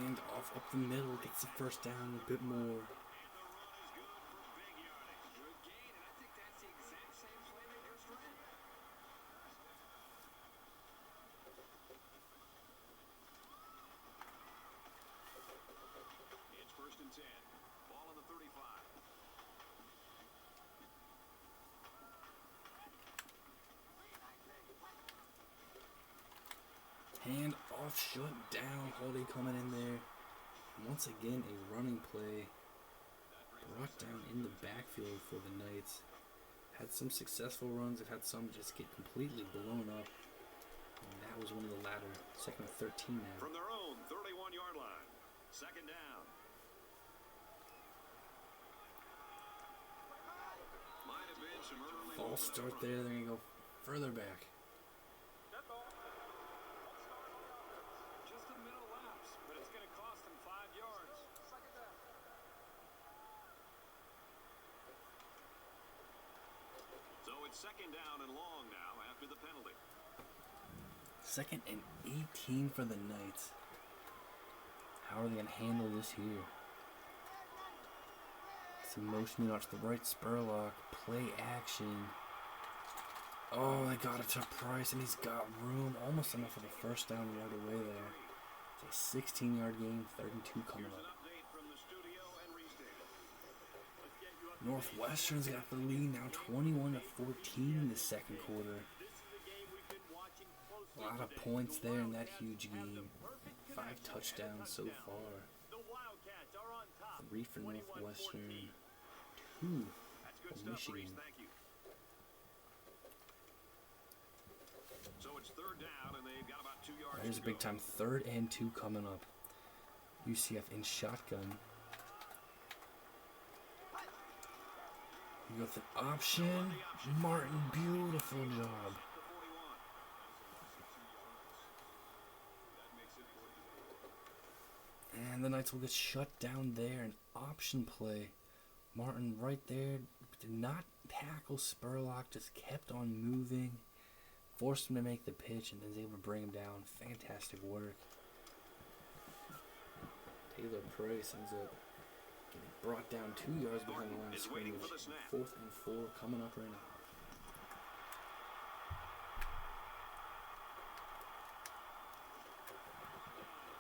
And off up the middle, gets the first down a bit more. And the run is good for big yardage. Good gain, and I think that's the exact same play they just ran. It's 1st and 10. Ball on the 35. Hand off, shut down. Holiday coming in there. Once again, a running play. Brought down in the backfield for the Knights. Had some successful runs. They've had some just get completely blown up. And that was one of the latter. 2nd and 13 now. From their own 31-yard line. Second down. Might have been some early False start there. They're going to go further back. Just a middle lapse, but it's going to cost them 5 yards. So it's second down and long now after the penalty. 2nd and 18 for the Knights. How are they going to handle this here? Some motion out to the right, Spurlock, play action. Oh, they got it to Price, and he's got room. Almost enough for the first down right away there. It's a 16-yard gain, 3rd and 2 coming Here's an up. update from the studio and Restated. Let's get you up to Northwestern's got the lead now, 21-14 in the second quarter. This is a game we've been watching closely A lot of today. points The there in that Wildcats huge have the game. perfect 5 connection and a touchdowns so touchdown. far. The Wildcats are on top. 3 for 21-14. Northwestern, 2 That's good for stuff, Michigan. Reese. Thank you. So it's 3rd down, and they've got about 2 yards There's to a big go. time 3rd and 2 coming up. UCF in shotgun. You got the option. Martin, beautiful job. The 41. And the Knights will get shut down there. An option play. Martin right there. Did not tackle Spurlock. Just kept on moving. Forced him to make the pitch and then was able to bring him down. Fantastic work. Taylor Price ends up getting brought down 2 yards behind the line of Is waiting scrimmage. for the snap. 4th and 4 coming up right now.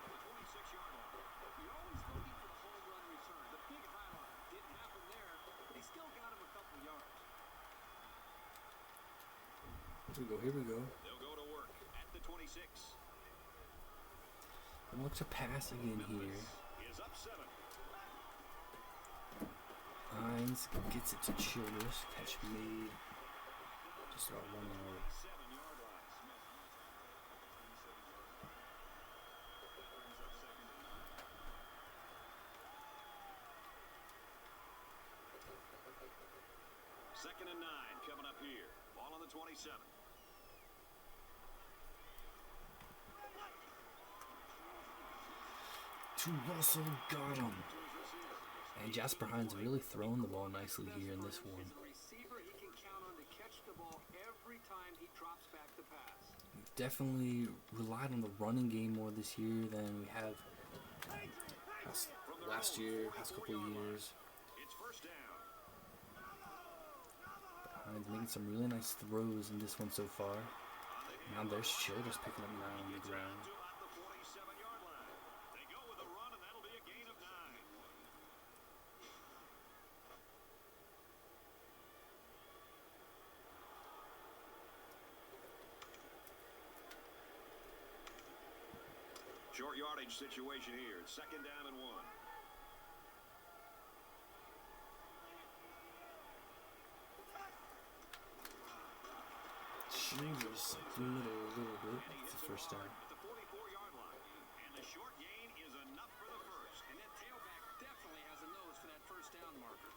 The 26-yard line. You're always looking for the home run return, the big highlight. Didn't happen there, but they still got him a couple yards. Here we go, here we go. They'll go to work at the 26. And look to pass again here. Is up 7. Hines gets it to Childress. Catch made. Just about 1 yard. 7-yard line. Second and 9 coming up here. Ball on the 27. To Russell, got him. And Jasper Hines really throwing the ball nicely here in this one. As a receiver, he can count on to catch the ball every time he drops back to pass. We've definitely relied on the running game more this year than we have last year, past couple of years. It's first down. Hines making some really nice throws in this one so far. Now there's Childress picking up 9 on the ground. To about the 47-yard line. They go with a run, and that'll be a gain of 9. Short yardage situation here. It's 2nd down and 1. Shoulders middle a little bit. It's the first down. At the 44-yard line. And the short gain is enough for the first. And that tailback definitely has a nose for that first down marker.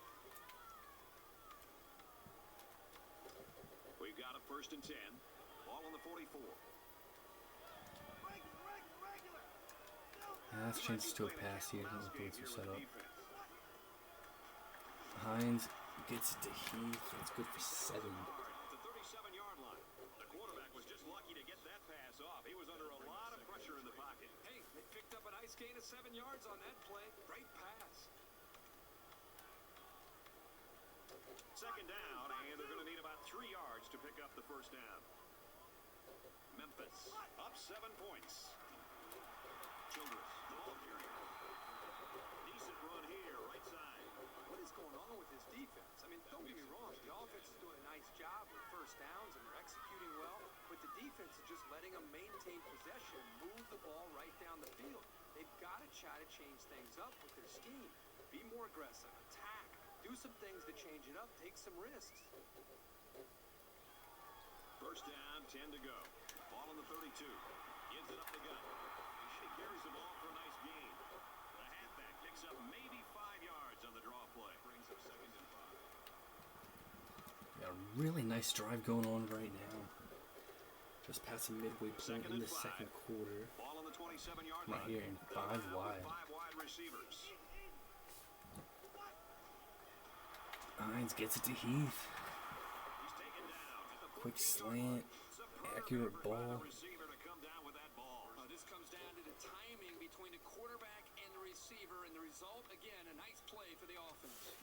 We've got a 1st and 10. Ball on the 44. That's changes to a pass here. His boots are set up. Hines gets it to Heath. That's good for 7. At the 37-yard line. The quarterback was just lucky to get that pass off. He was under a lot of pressure in the pocket. Hey, they picked up a nice gain of 7 yards on that play. Great pass. 2nd down, and they're going to need about 3 yards to pick up the first down. Memphis up 7 points. Childress, the ball carrier. Decent run here, right side. What is going on with this defense? I mean, don't get me wrong. The offense is doing a nice job with first downs and they're executing well, but the defense is just letting them maintain possession and move the ball right down the field. They've got to try to change things up with their scheme. Be more aggressive, attack, do some things to change it up, take some risks. First down, 10 to go. Ball on the 32. Gives it up the gut. He carries the ball for a nice gain. The halfback picks up maybe 5 yards on the draw play. Brings up 2nd and 5. Got a really nice drive going on right now. Just past the midway point in the 2nd quarter. Ball on the 27-yard Right line. here in 5 wide. 5 wide receivers. Hines gets it to Heath. He's taken down at the Quick slant. Accurate ball. receiver to come down with that ball. This comes down to the timing between the quarterback and the receiver, and the result, again, a nice play for the offense.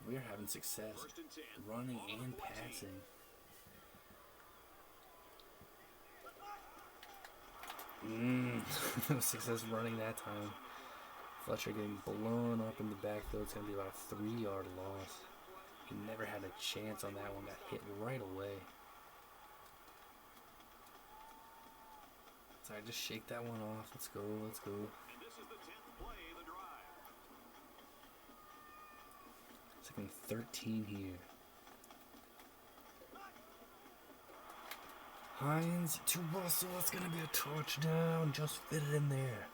We're having success 1st and 10. running Ball on and the 14. passing. No success running that time. Fletcher getting blown up in the backfield. It's going to be about a 3-yard loss. He never had a chance on that one. Got hit right away. So I just shake that one off. Let's go. Let's go. And this is the 10th play of the drive. 2nd and 13 here. Hines to Russell. It's going to be a touchdown. Just fit it in there.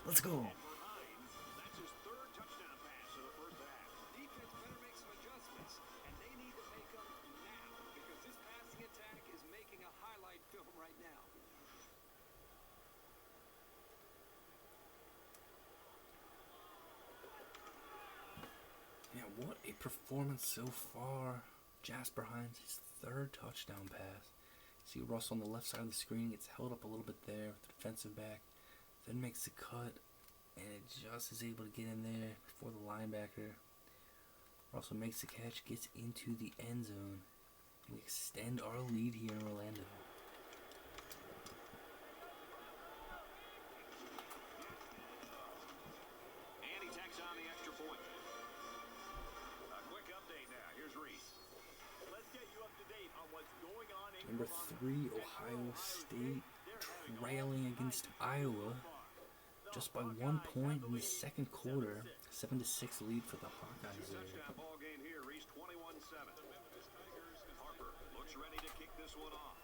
Let's go. For Hines, that's his 3rd touchdown pass of the first half. Defense better make some adjustments, and they need to make them now, because this passing attack is making a highlight film right now. Yeah, what a performance so far. Jasper Hines, his 3rd touchdown pass. See Russell on the left side of the screen, gets held up a little bit there with the defensive back, then makes the cut, and it just is able to get in there before the linebacker. Russell makes the catch, gets into the end zone. We extend our lead here in Orlando. And he tacks on the extra point. A quick update now. Here's Reese. Let's get you up to date on what's going on in Number 3, Ohio State, trailing against Iowa just by 1 point in the 2nd quarter. 7-6 lead for the Hawkeyes there. Touchdown ball game here. Reese 21-7. Harper looks ready to kick this one off.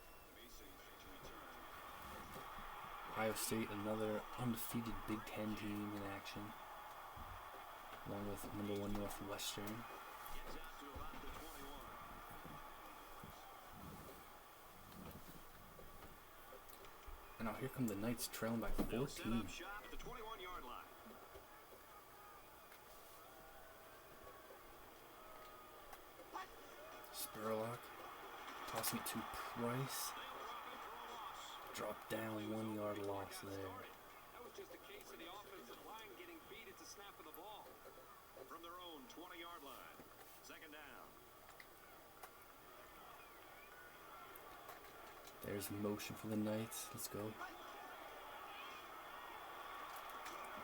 Ohio State, another undefeated Big Ten team in action, along with number 1 Northwestern. Gets out to about the 21. And now here come the Knights trailing by They'll set 14. up shop at the 21-yard line. Spurlock tossing it to Price. Drop down, 1-yard loss there. That was just a case of the offensive line getting beat at the snap of the ball. From their own 20-yard line. 2nd down. There's motion for the Knights. Let's go.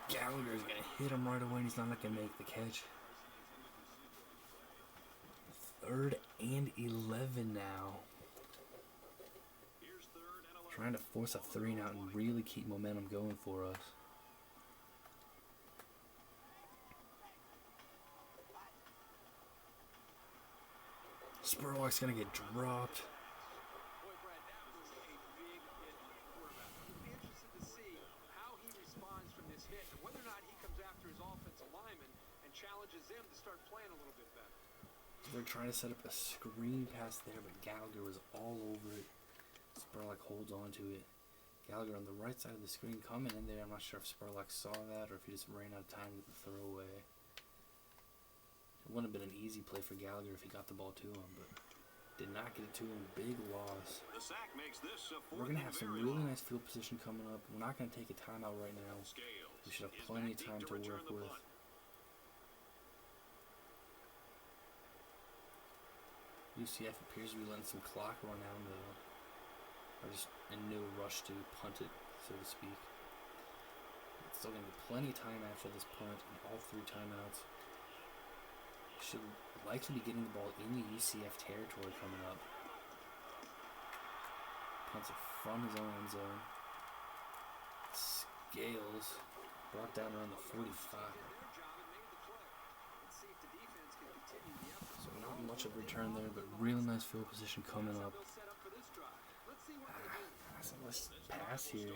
Gallagher's going to hit him right away, and he's not going to make the catch. 3rd and 11 now. Here's 3rd and 11. Trying to force a 3 and out and really keep momentum going for us. Spurlock's gonna get dropped. Boy, Brad, that was a big hit on the quarterback. I'll be interested to see how he responds from this hit and whether or not he comes after his offensive lineman and challenges them to start playing a little bit better. They're trying to set up a screen pass there, but Gallagher was all over it. Spurlock holds on to it. Gallagher on the right side of the screen coming in there. I'm not sure if Spurlock saw that or if he just ran out of time with the throwaway. It wouldn't have been an easy play for Gallagher if he got the ball to him, but did not get it to him. Big loss. The sack makes this a We're going to have some really nice field position coming up. We're not going to take a timeout right now. We should have plenty of time to work with. UCF appears to be letting some clock run out though. Or just in no rush to punt it, so to speak. It's still going to be plenty of time after this punt and all 3 timeouts. Should likely be getting the ball in the UCF territory coming up. Punts it from his own end zone. Scales brought down around the 45. So not much of a return there, but really nice field position coming up. That's a nice pass here.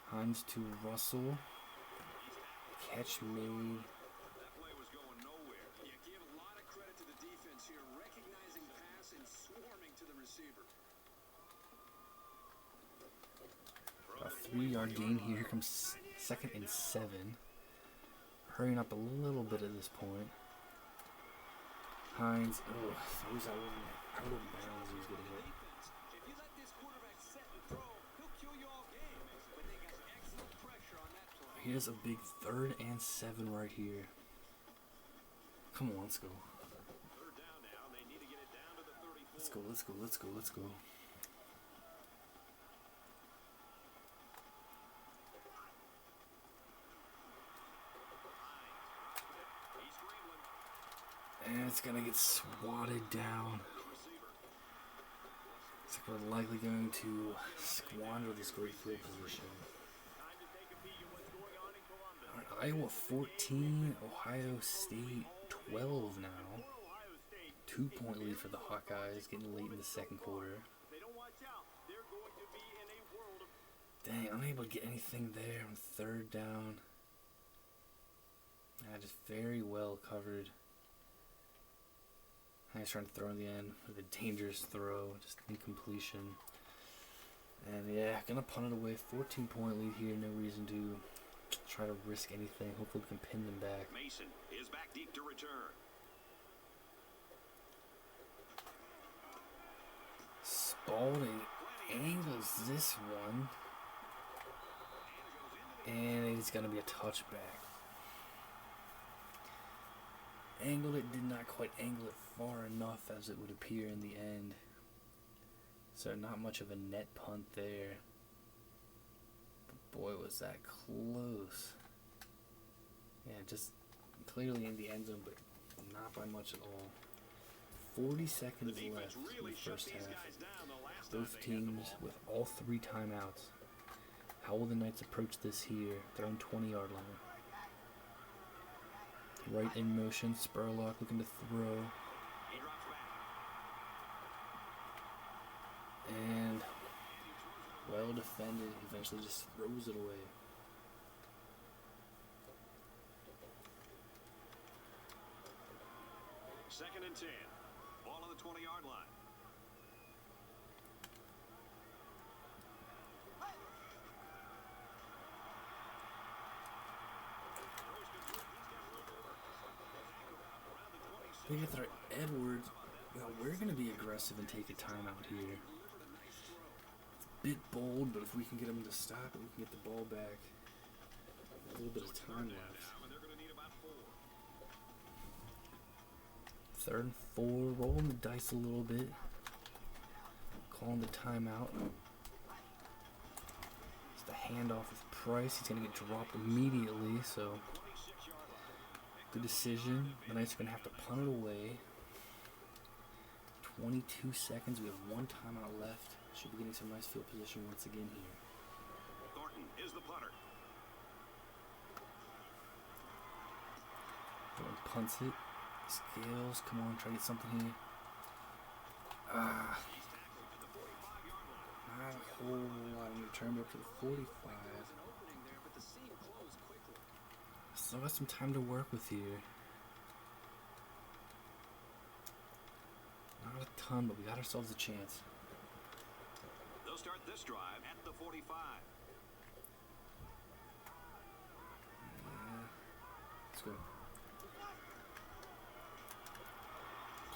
Hines to Russell. Catch made. That play was going nowhere. You give a lot of credit to the defense here, recognizing pass and swarming to the receiver. A 3-yard gain here. Here comes 2nd and 7. Hurrying up a little bit at this point. Hines, throws out of bounds. He's getting hit. If you let this quarterback set and throw, he'll kill you all game. But they got excellent pressure on that play. Here's a big 3rd and 7 right here. Come on, let's go. Third down now. They need to get it down to the 34. Let's go, let's go, let's go, let's go. And it's gonna get swatted down. It's like we're likely going to squander this great field position. Alright, Iowa 14, Ohio State 12 now. 2-point lead for the Hawkeyes, getting late in the second quarter. Dang, unable to get anything there on 3rd down. Just very well covered. He's trying to throw in the end with a dangerous throw, just incompletion. And yeah, gonna punt it away. 14-point lead here, no reason to try to risk anything. Hopefully we can pin them back. Mason is back deep to return. Spalding angles this one. And it's gonna be a touchback. Angled it, did not quite angle it far enough as it would appear in the end. So not much of a net punt there. But boy, was that close. Yeah, just clearly in the end zone, but not by much at all. 40 seconds left in the first half. Both teams with all 3 timeouts. How will the Knights approach this here? Their own 20-yard line. Right in motion, Spurlock looking to throw. And well defended, eventually just throws it away. Second and 10. Ball on the 20-yard line. They get their Edwards. Now we're going to be aggressive and take a timeout here. It's a bit bold, but if we can get them to stop it, we can get the ball back. A little bit of time left. 3rd and 4, rolling the dice a little bit. Calling the timeout. It's the handoff with Price. He's going to get dropped immediately, so Good decision. The Knights are going to have to punt it away. 22 seconds. We have one timeout left. Should be getting some nice field position once again here. Thornton is the punter. Thornton punts it. Scales, come on, try to get something here. He's tackled at the 45-yard line. Not a whole lot. I'm going to turn it up to the 45. There's an opening there, but the seam closed quickly. Still got some time to work with here. Not a ton, but we got ourselves a chance. They'll start this drive at the 45. Let's go.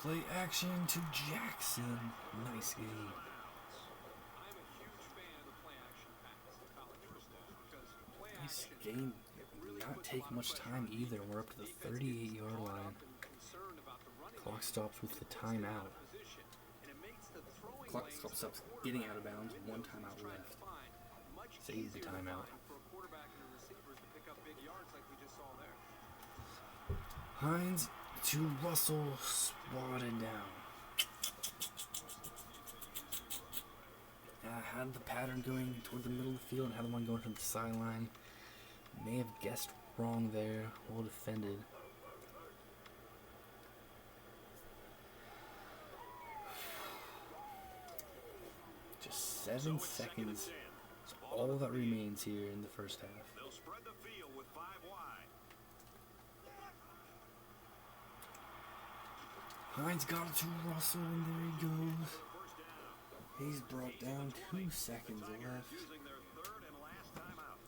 Play action to Jackson. Nice game. I'm a huge fan of the play action pass in college football because play Nice action game. really Not puts a take lot of much pressure time on either. We're up to the defense gets 38-yard caught line. up and concerned about the running Clock game. stops with the timeout. Position, and it makes the throwing Clock lanes stops for up the getting quarterback out of bounds. and One windows timeout he's trying left. to find. Much Save the easier to timeout. find for a quarterback and the receivers to pick up big yards like we just saw there. Hines to Russell, swatted down. Had the pattern going toward the middle of the field and had the one going from the sideline. May have guessed wrong there. Well defended. Just 7 seconds. That's all that remains here in the first half. They'll spread the field with 5 wide. Hines got it to Russell, and there he goes. First down. He's brought down 2 seconds left. Using their third and last timeout.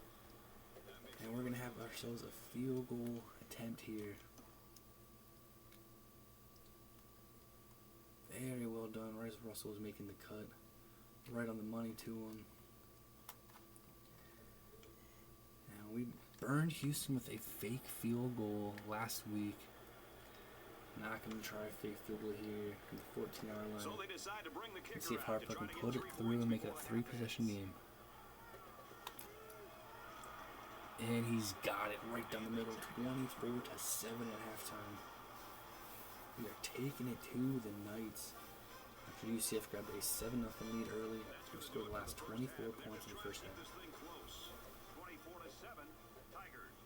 And we're going to have ourselves a field goal attempt here. Very well done. Right as Russell was making the cut. Right on the money to him. Now we burned Houston with a fake field goal last week. Not going to try a fake field goal here from the 14-yard line. So they decide to bring the kicker Let's see if out to Harper try can to put get it 3 through points and make it a before 3-possession half game. And he's got it right down the middle, 24-7 at halftime. We are taking it to the Knights. After UCF grabbed a 7-0 lead early, we scored the last 24 points in the first half. This thing close. 24-7, Tigers.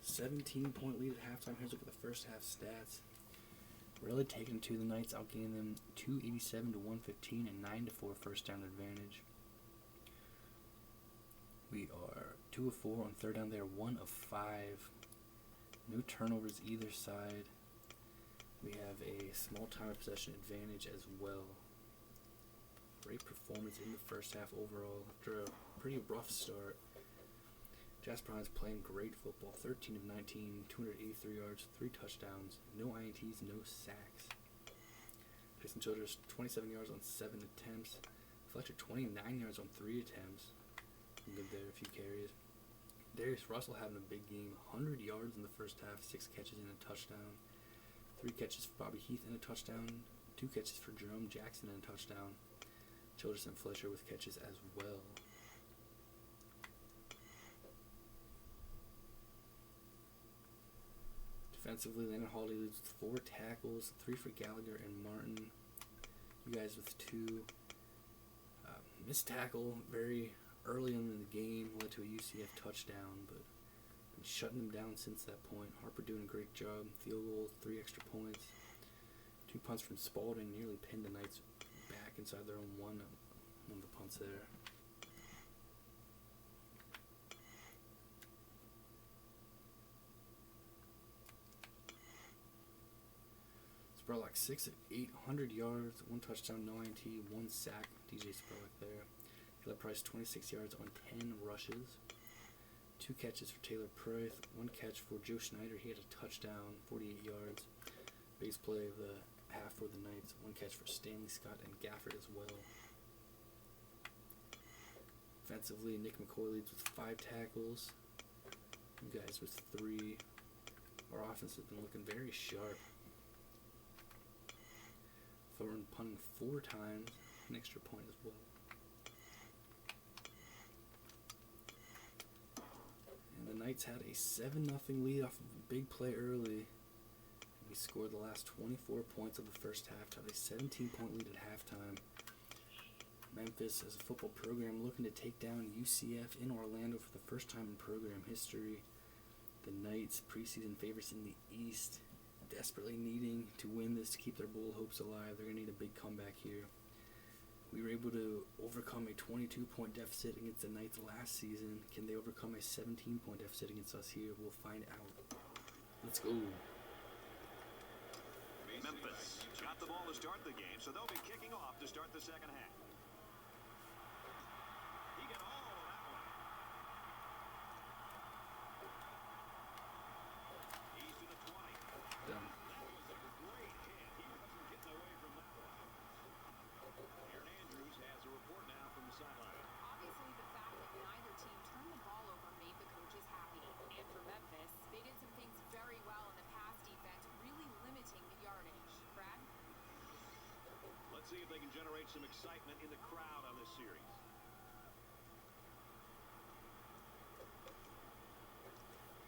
$17-point lead at halftime. Here's a look at the first half stats. Really taking it to the Knights, outgaining them 287 to 115 and 9-4 first down advantage. We are 2 of 4 on third down. They are 1 of 5. No turnovers either side. We have a small time of possession advantage as well. Great performance in the first half overall after a pretty rough start. Jasper Hines playing great football. 13 of 19, 283 yards, 3 touchdowns, no INTs, no sacks. Jason Childress 27 yards on 7 attempts. Fletcher 29 yards on 3 attempts. Good there, a few carries. Darius Russell having a big game. 100 yards in the first half, 6 catches and a touchdown. 3 catches for Bobby Heath and a touchdown. 2 catches for Jerome Jackson and a touchdown. Childress and Fletcher with catches as well. Defensively, Landon Holiday leads with 4 tackles, 3 for Gallagher and Martin. You guys with 2. Missed tackle very early in the game, led to a UCF touchdown, but been shutting them down since that point. Harper doing a great job. Field goal, 3 extra points. 2 punts from Spalding nearly pinned the Knights back inside their own one of the punts there. Spurlock 6 of 800 yards, 1 touchdown, no INT, 1 sack. DJ Spurlock there. Caleb Price 26 yards on 10 rushes. 2 catches for Taylor Price, 1 catch for Joe Schneider. He had a touchdown, 48 yards. Biggest play of the half for the Knights. 1 catch for Stanley Scott and Gafford as well. Offensively, Nick McCoy leads with 5 tackles. You guys with 3. Our offense has been looking very sharp. Thornton punting 4 times, an extra point as well. And the Knights had a 7-0 lead off of a big play early. We scored the last 24 points of the first half to have a 17-point lead at halftime. Memphis, as a football program, looking to take down UCF in Orlando for the first time in program history. The Knights, preseason favorites in the East, desperately needing to win this to keep their bowl hopes alive. They're going to need a big comeback here. We were able to overcome a 22-point deficit against the Knights last season. Can they overcome a 17-point deficit against us here? We'll find out. Let's go. Memphis got the ball to start the game, so they'll be kicking off to start the second half. He got all of that one. He's to the 20. Done. That was a great hit. He wasn't getting away from that one. Aaron Andrews has a report now from the sideline. Obviously, the fact that neither team turned the ball over made the coaches happy. And for Memphis, they did some things very well in the pass defense, really limiting the yardage. Brad? Let's see if they can generate some excitement in the crowd on this series.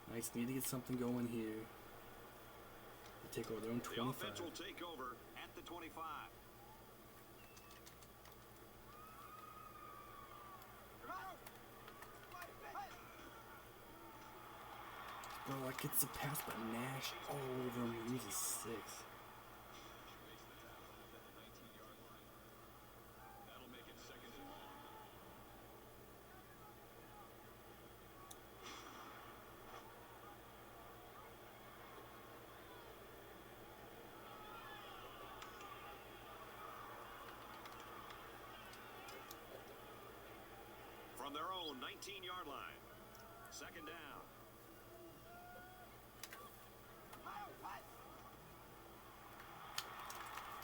Knights need to get something going here. They take over their own The 25. offense will take over at the 25. Bro, like gets the pass, but Nash all over him. He uses 6. That'll make it second and long. From their own 19-yard line. Second down.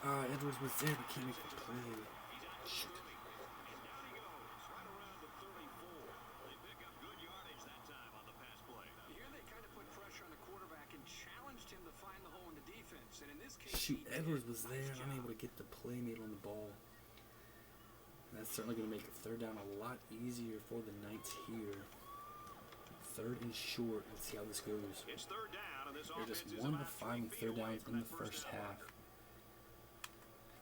Edwards was there, but can't make the play. He's out Shoot. early, and down he goes, right around the 34. They pick up good yardage that time on the pass play. Here they kind of put pressure on the quarterback and challenged him to find the hole in the defense. And in this case, Shoot, he did. Edwards was there, Nice job. unable to get the play made on the ball. And that's certainly going to make a third down a lot easier for the Knights here. 3rd and short. Let's see how this goes. It's third down, and this They're just offense is 1 about of 5 on 3 feet third away downs from in that the first down half. marker.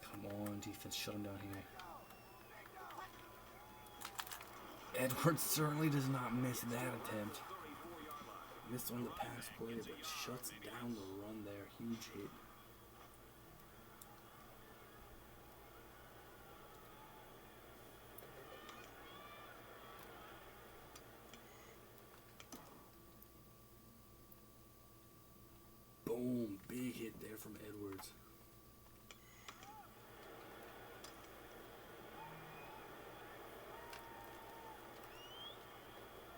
Come on, defense, shut him down here. Edwards certainly does not miss that attempt. 34-yard line. Missed on the pass play, but shuts down the run there. Huge hit. Boom, big hit there from Edwards.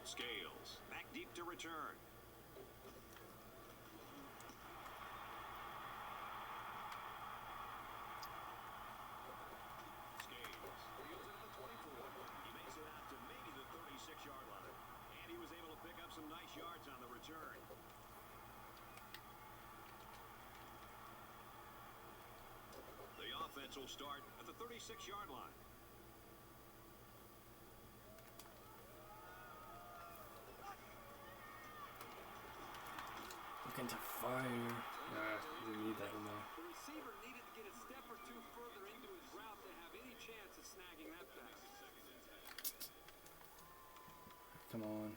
Scales back deep to return. Scales fields it at the 24. He makes it out to maybe the 36-yard line. And he was able to pick up some nice yards on the return. The offense will start at the 36-yard line. Looking to fire. Nah, didn't need that in there. The receiver needed to get a step or two further into his route to have any chance of snagging that pass. Come on.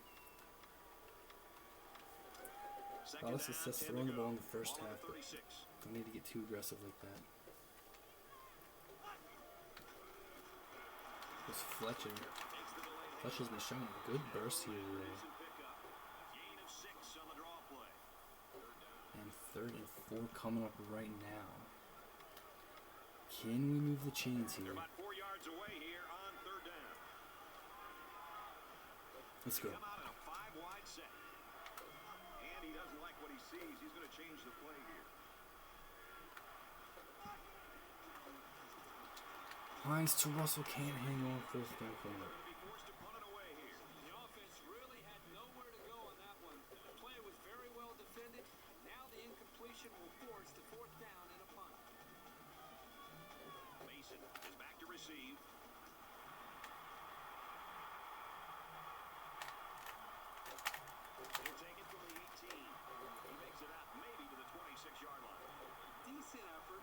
Second Let's down, assist 10 throwing to the ball go. in the first Ball at half, but 36. don't need to get too aggressive like that. It's Fletcher. Takes the delayed Fletcher's been showing a good burst here today. Recent pickup. Gain of 6 on the draw play. And 3rd and 4 coming up right now. Can we move the chains They're here? about 4 yards away here on third down. Let's go. Come out in a 5-wide set. And he doesn't like what he sees. He's going to change the play here. Hines to Russell, can't hang on first down from it. Be forced to punt it away here. The offense really had nowhere to go on that one. The play was very well defended. Now the incompletion will force the fourth down and a punt. Mason is back to receive. He'll take it from the 18. He makes it out maybe to the 26-yard line. Decent effort.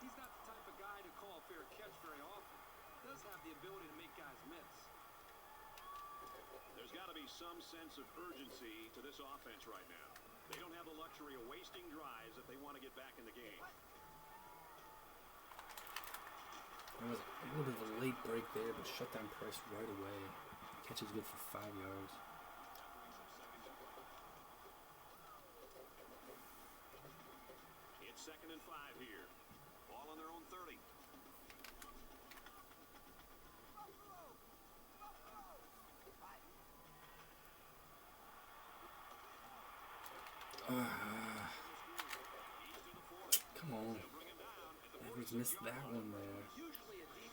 He's not the type of guy to call a fair catch very often. Does have the ability to make guys miss. There's got to be some sense of urgency to this offense right now. They don't have the luxury of wasting drives if they want to get back in the game. There was a little bit of a late break there, but shutdown Price right away. Catch is good for 5 yards. It's 2nd and 5 here. Ball on their own 30. Come on. Edwards missed that one there.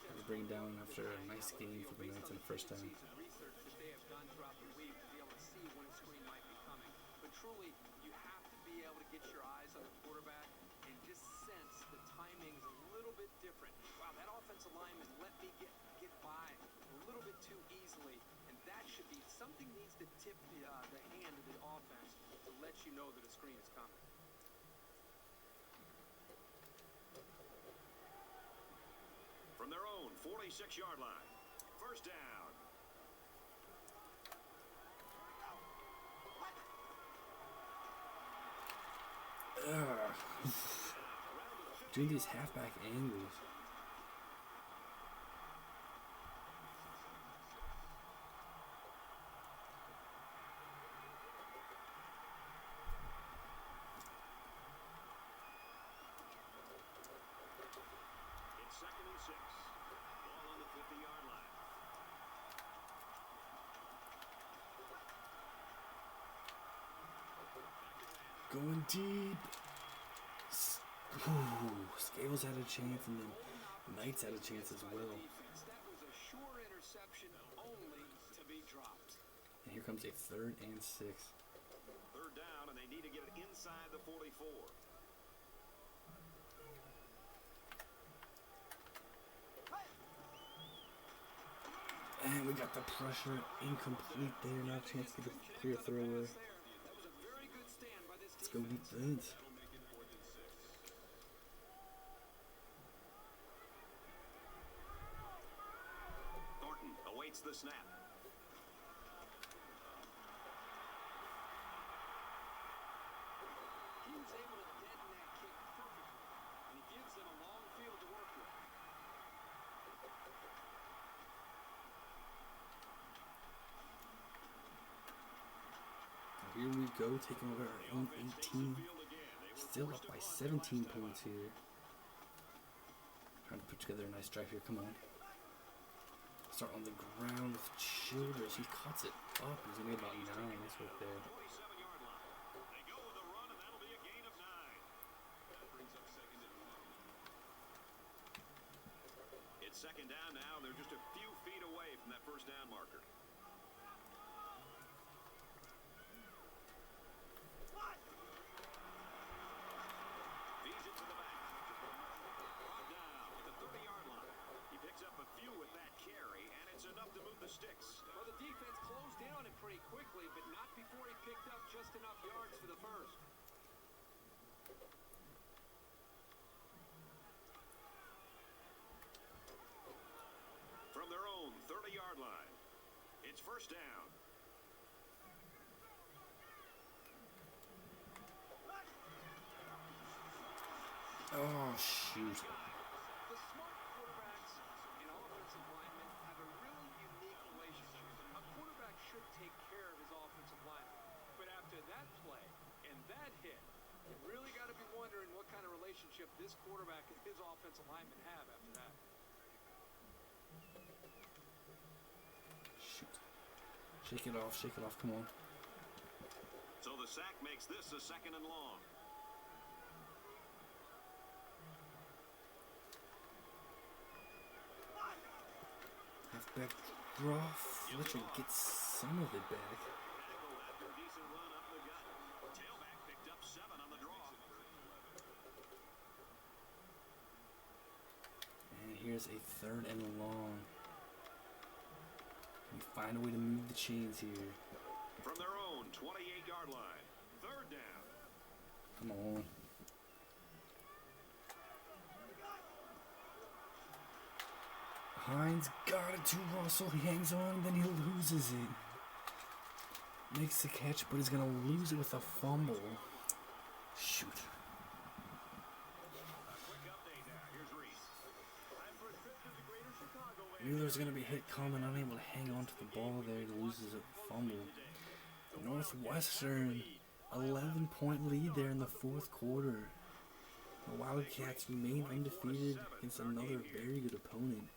Had to bring it down after a nice game for the Knights on the first down. Research that they have done throughout the week to be able to see when a screen might be coming. But truly, you have to be able to get your eyes on the quarterback and just sense the timing is a little bit different. Wow, that offensive lineman let me get by a little bit too easily, and that should be something needs to tip the hand of the offense to let you know that a screen is coming. From their own 46-yard line. First down. Doing these halfback angles. It's 2nd and 6. Ball on the 50-yard line. Going deep. Ooh, Scales had a chance, and then Knights had a chance as well. That was a sure interception only to be dropped. And here comes a 3rd and 6. 3rd down, and they need to get it inside the 44. And we got the pressure incomplete there. Not a chance to get a clear throwaway. That was a very good stand by this Let's go defense. Thornton awaits the snap. He was able to deaden that kick perfectly, and he gives them a long field to work with. Here we go, taking over our own 18. Still up by 17 points here. Trying to put together a nice drive here. Come on. Start on the ground with Childers. He cuts it up. He's going to be about 9. Nice work there. 27-yard line. They go with a run, and that'll be a gain of 9. That brings up 2nd and 1. It's 2nd down now. They're just a few feet away from that first down marker. Feeds it to the back. Brought down at the 30-yard line. He picks up a few with that carry, and it's enough to move the sticks. Well, the defense closed in on him pretty quickly, but not before he picked up just enough yards for the first. From their own 30-yard line, it's first down. Oh, shoot. The smart quarterbacks and offensive linemen have a really unique relationship. A quarterback should take care of his offensive lineman. But after that play and that hit, you really got to be wondering what kind of relationship this quarterback and his offensive lineman have after that. Shoot. Shake it off, come on. So the sack makes this a 2nd and long. Back draw. Fletcher gets some of it back. After a decent run up the gut. Tailback picked up 7 on the draw. And here's a 3rd and long. We find a way to move the chains here. From their own 28-yard line. 3rd down. Come on. Hines got it to Russell. He hangs on, then he loses it. Makes the catch, but he's going to lose it with a fumble. Shoot. A quick update now. Here's Reese. Time for a trip to the greater Chicago area. Mueller's going to be hit coming, unable to hang on to the ball there. He loses a fumble. Northwestern, 11-point lead there in the 4th quarter. The Wildcats remain undefeated against another very good opponent.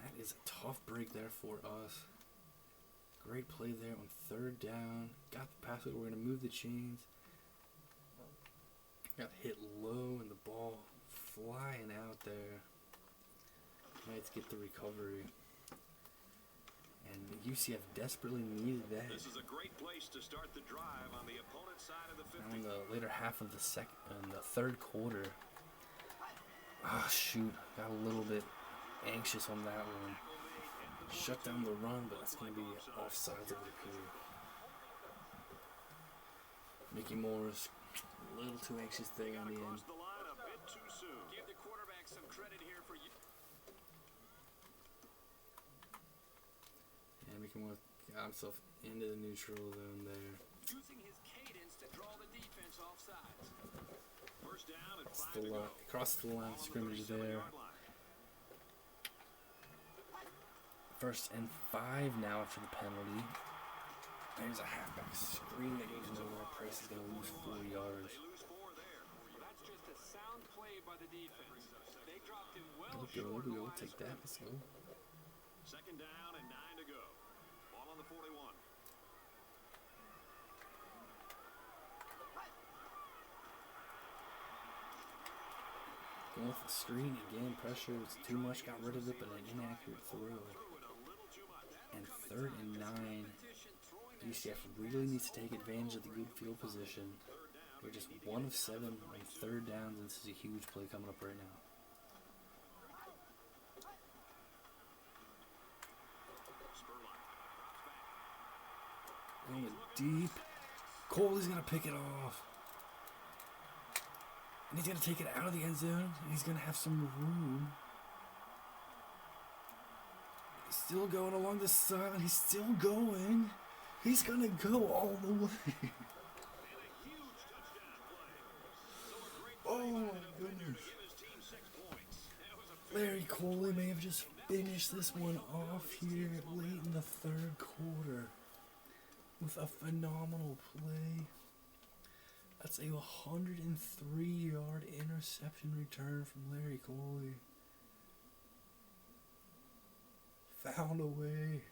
That is a tough break there for us. Great play there on 3rd down. Got the pass. We're going to move the chains. Got hit low and the ball flying out there. Knights get the recovery. And UCF desperately needed that. This is a great place to start the drive on the opponent's side of the 50. Now in the later half of the 3rd quarter. Ah, shoot. Got a little bit anxious on that one. Shut down the run, but that's going to be offsides over the period. Mickey Morris, a little too anxious there on the end. Across the line a bit too soon. Give the quarterback some credit here for you. And Mickey Morris got himself into the neutral zone there. Using his cadence to draw the defense off sides. 1st down and 5 The to go. across the line of scrimmage there. 37-yard line. 1st and 5 now after the penalty. There's a halfback screen that goes nowhere. Price is going to lose 4 yards. They lose 4 there. That's just a sound play by the defense. They dropped him well There short we of the go. line of Take that. Let's go. 2nd down and 9 to go. Ball on the 41. Going with the screen again. Pressure was too much. Got rid of it, but an inaccurate throw. And 3rd and 9. UCF really needs to take advantage of the good field position. They're just 1 of 7 on 3rd downs, and this is a huge play coming up right now. Going deep. Coley's going to pick it off. And he's going to take it out of the end zone, and he's going to have some room. He's still going along the side. He's still going. He's going to go all the way. Oh my goodness. Larry Coley may have just finished this one off here late in the 3rd quarter with a phenomenal play. That's a 103-yard interception return from Larry Coley. Found a way.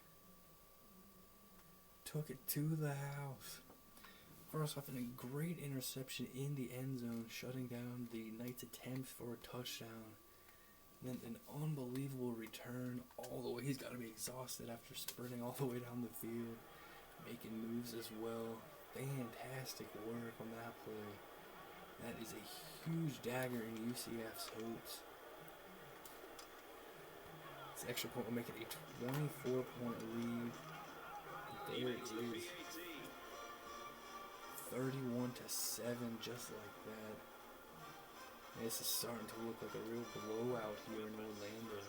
Took it to the house. First off, a great interception in the end zone, shutting down the Knights' attempts for a touchdown. And then an unbelievable return all the way. He's got to be exhausted after sprinting all the way down the field, making moves as well. Fantastic work on that play. That is a huge dagger in UCF's hopes. This extra point will make it a 24-point lead. There it is. 31-7, just like that. And this is starting to look like a real blowout here in Orlando.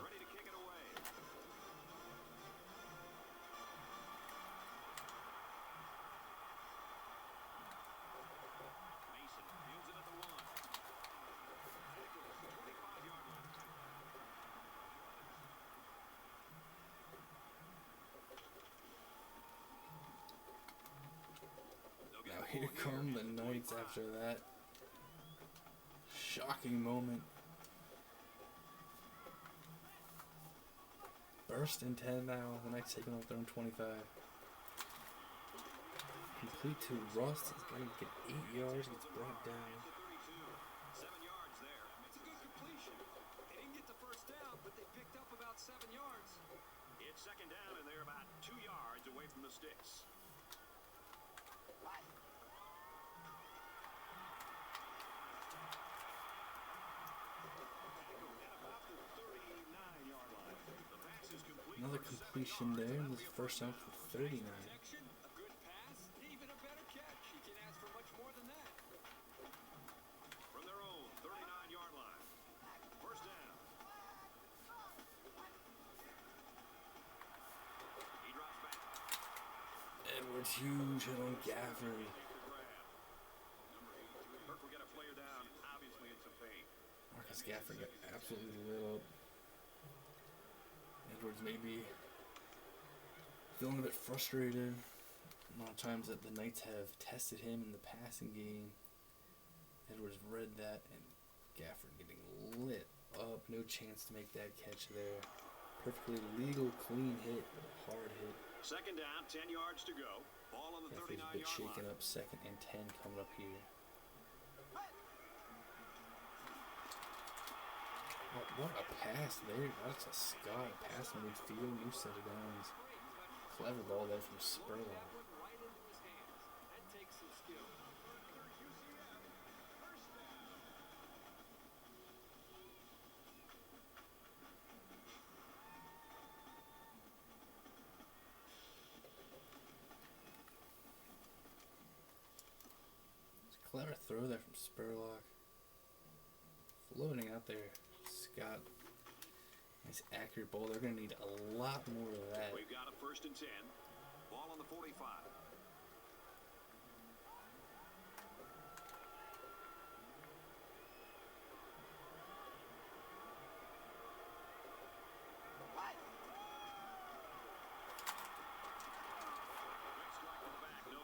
Now here come the Knights after that shocking moment. 1st and 10 now. The Knights taking off their own 25. Complete to Russ. He's going to get 8 yards. Gets brought down. 7 yards there. It's a good completion. They didn't get the 1st down, but completion there in this first down for 39. Protection, a good pass, even a better catch. You can't ask for much more than that. From their own 39-yard line. First down. He drops back. Edwards, huge hit on Gafford. Burke will get a player down, obviously in some pain. Marcus Gafford got absolutely lit up. Edwards maybe feeling a bit frustrated. A lot of times that the Knights have tested him in the passing game. Edwards read that, and Gafford getting lit up. No chance to make that catch there. Perfectly legal, clean hit, but a hard hit. Second down, 10 yards to go. Ball on the Gafford's a 39-yard bit line. shaken up. 2nd and 10 coming up here. Oh, what a pass there. That's a Scott pass in midfield. New set of downs. Clever ball there from Spurlock. Right into his hands. That takes some skill. Clever throw there from Spurlock. Floating out there. Scott. Nice accurate ball. They're going to need a lot more of that. We've got a 1st and 10. Ball on the 45.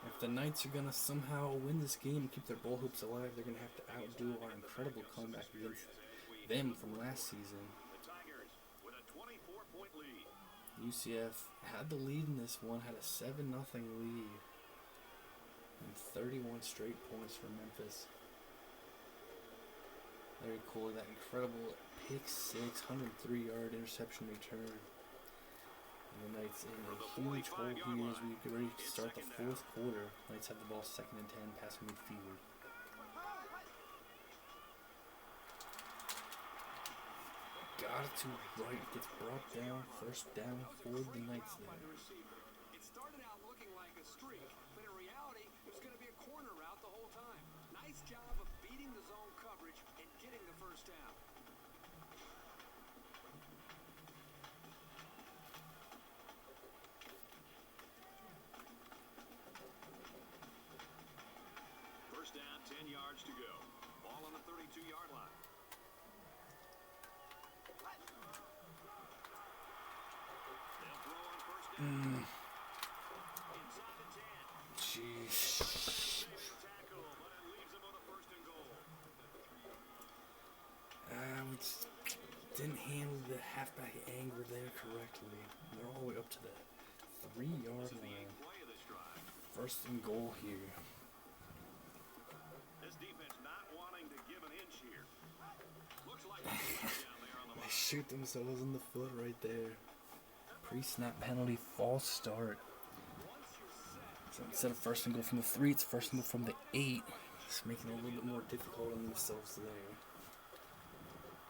If the Knights are going to somehow win this game and keep their ball hopes alive, they're going to have to outdo our incredible comeback against them from last season. The Tigers with a 24-point lead. UCF had the lead in this one, had a 7-0 lead. And 31 straight points for Memphis. Very cool. That incredible pick 6, 103-yard interception return. And the Knights in a huge hole here as we get ready to start the 4th quarter. Knights have the ball 2nd and 10, passing midfield. Got it to right, gets brought down, 1st down for the Knights there. It started out looking like a streak, but in reality, it was going to be a corner route the whole time. Nice job of beating the zone coverage and getting the 1st down. First down, 10 yards to go. Ball on the 32-yard line. They'll throw on 1st down. Inside the 10. Jeez. Safe tackle, but it leaves them with a 1st and goal. We just didn't handle the halfback angle there correctly. They're all the way up to the 3-yard line. Play of this drive. 1st and goal here. This defense not wanting to give an inch here. Looks like a slip down there on the They shoot themselves in the foot right there. Pre-snap penalty, false start. So instead of 1st and goal from the 3, it's 1st and goal from the 8. It's making it a little bit more difficult on themselves there.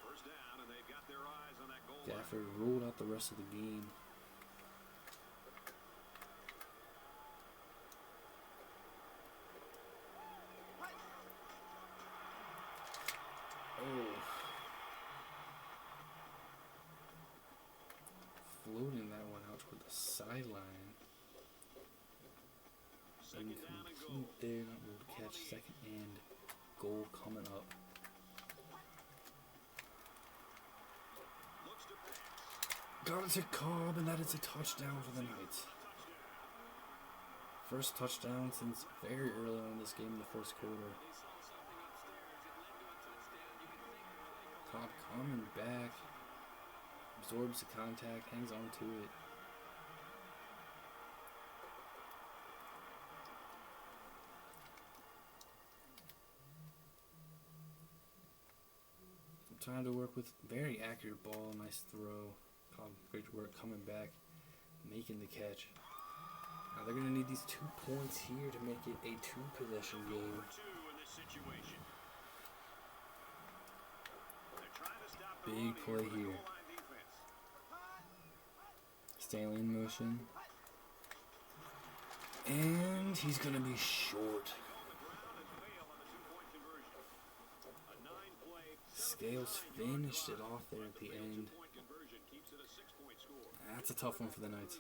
First down, and they've got their eyes on that goal line. Gafford ruled out the rest of the game. Oh. Floating that one out toward the sideline. Second down and goal. Incomplete there, not able to catch. 2nd and goal coming up. Looks to pass. Got it to Cobb, and that is a touchdown for the Knights. First touchdown since very early on in this game in the 1st quarter. Cobb coming back, absorbs the contact, hangs on to it. Some time to work with. Very accurate ball, nice throw. Cobb, great work coming back, making the catch. Now they're going to need these 2 points here to make it a 2-possession game. For 2 in this situation. They're trying to stop the Big run play with the here. goal line defense. Stanley in motion. And he's going to be short. Scales finished it off there at the end. That's a tough one for the Knights.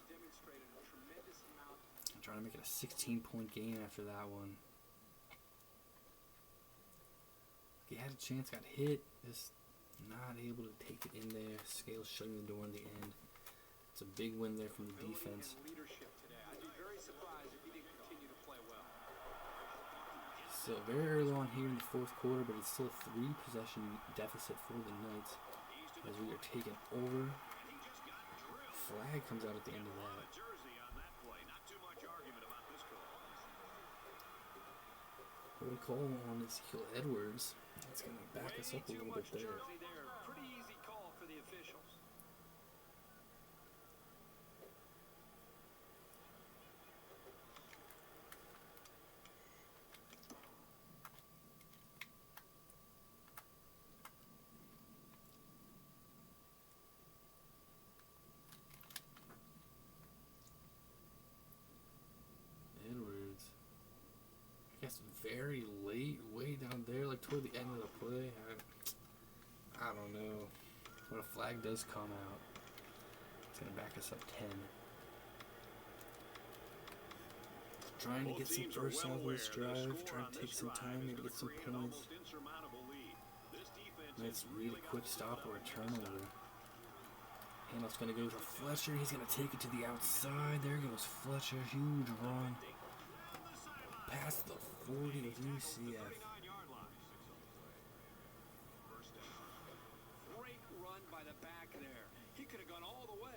I'm trying to make it a 16-point game after that one. He had a chance, got hit, just not able to take it in there. Scales shutting the door in the end. It's a big win there from the defense. So very early on here in the fourth quarter, but it's still a 3-possession deficit for the Knights as we are taking over. Flag comes out at the end of that. What we call on Ezekiel Edwards. That's going to back us up a little bit there. Pretty easy call for the officials. Edwards. I guess very late, way down there, like toward the end of the play. I don't know. When a flag does come out, it's going to back us up 10. Trying to get some first out of this drive, trying to take some time, maybe get some points. Nice really quick stop or a turnover. Handoff's going to go to Fletcher. He's going to take it to the outside. There goes Fletcher. Huge run. Past the 40 of UCF. Great run by the back there. He could have gone all the way.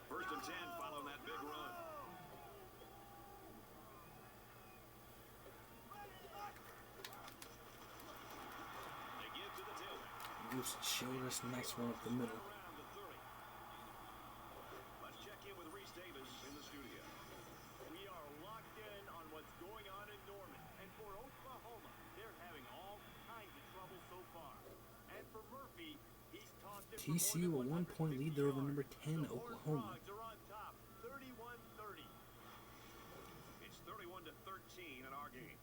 First and 10 following that big run. They give to the tailback. Goose Childress, nice one up the middle. Let's check in with Reese Davis in the studio. We are locked in on what's going on in Norman. And for Oklahoma, they're having all kinds of trouble so far. And for Murphy, he's tossed it TCU a 1-point lead there over number 10, Oklahoma. Frogs are on top, 31-30. It's 31-13 in our game.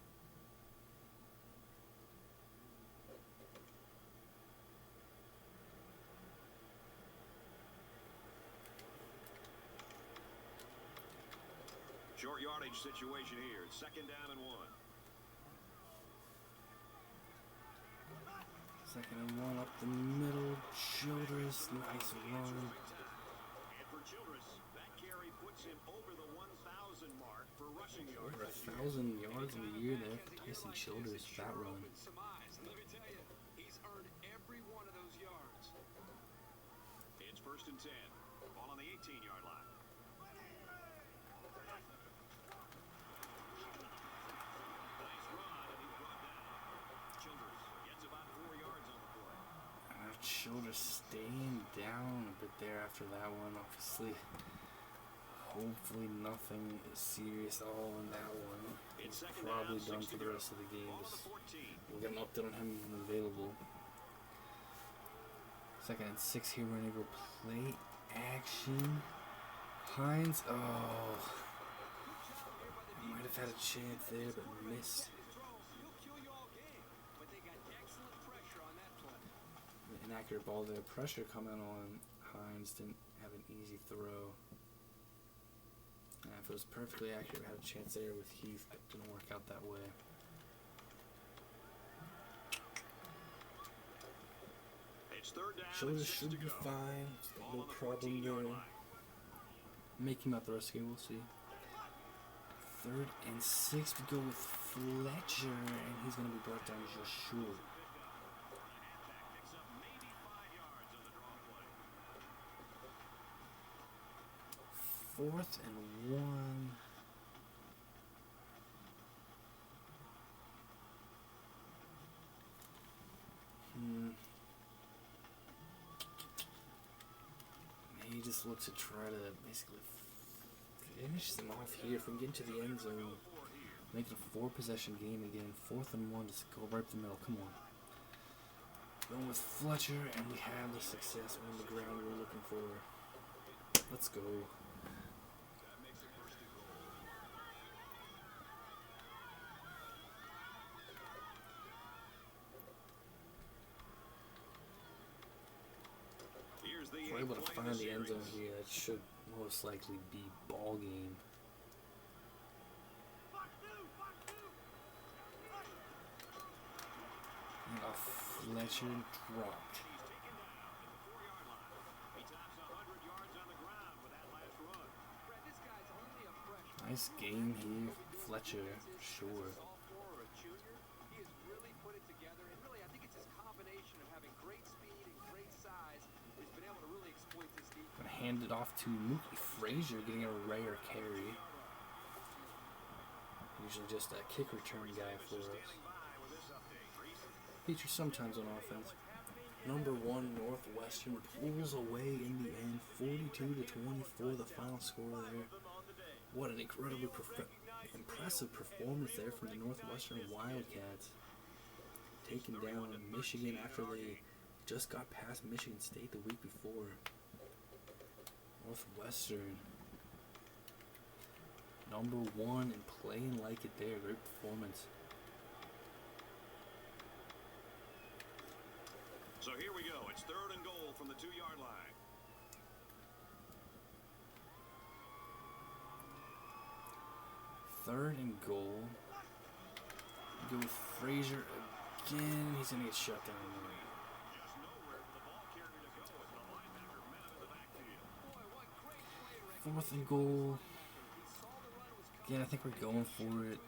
Short yardage situation here. It's 2nd down and 1. 2nd and 1 up the middle. Childress, nice run. And for Childress, that carry puts him over the 1,000 mark for rushing yards. Over 1,000 yards in the year there for Tyson Childress, that run. Some eyes. And let me tell you, he's earned every one of those yards. It's 1st and 10. Ball on the 18-yard line. Nice run, and he's brought down. Childress gets about 4 yards on the play. Childress staying down a bit there after that one, obviously. Hopefully nothing is serious at all in that one. It's He's 2nd probably down, done 6 for to the go. rest of the game. Ball on Just, the 14. we'll get an update on him when available. 2nd and 6 here. We're going to go play action. Hines, oh. Might have had a chance there, but missed. He'll kill you all game, but they got excellent pressure on that play. An inaccurate ball there. Pressure coming on Hines. Didn't have an easy throw. If it was perfectly accurate, we had a chance there with Heath, but didn't work out that way. It's 3rd down. Shoulders and 6 should to be go. fine. Ball No on the problem 14-yard there. line. Make him out the rest of the game, we'll see. 3rd and 6, we go with Fletcher, and he's going to be brought down just short. Picks up maybe 5 yards on the draw play. 4th and 1. He just looks to try to basically finish them off here. If we can get into the end zone, make it a 4-possession game again. 4th and 1, just go right up the middle. Come on. Going with Fletcher, and we have the success on the ground we're looking for. Let's go. If we're able to find the end zone here, that should most likely be ball game. And a Fletcher dropped. Nice game here, Fletcher, sure. Gonna hand it off to Mookie Frazier, getting a rare carry. Usually just a kick return guy for us. Features sometimes on offense. Number 1 Northwestern pulls away in the end, 42-24, the final score there. What an incredibly impressive performance there from the Northwestern Wildcats. Taking down Michigan after they just got past Michigan State the week before. Northwestern, number 1 and playing like it there. Great performance. So here we go. It's 3rd and goal from the 2-yard line. Third and goal. Go with Frazier again. He's going to get shut down there. Just nowhere for the ball carrier to go as the linebacker met him in the backfield. 4th and goal. Again, I think we're going for it.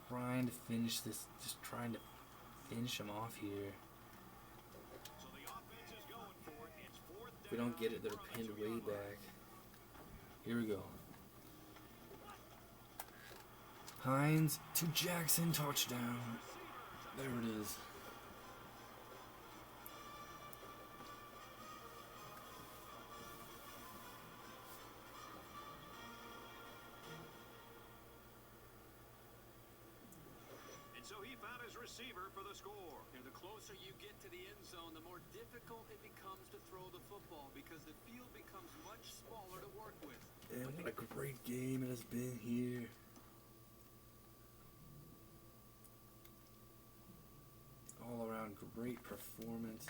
Trying to finish this. Just trying to finish him off here. So the offense is going for it. It's 4th down. If we don't get it, they're pinned way back. Here we go. Hines to Jackson, touchdown. There it is. And so he found his receiver for the score. And the closer you get to the end zone, the more difficult it becomes to throw the football because the field becomes much smaller to work with. And what a great game it has been here. All around great performance.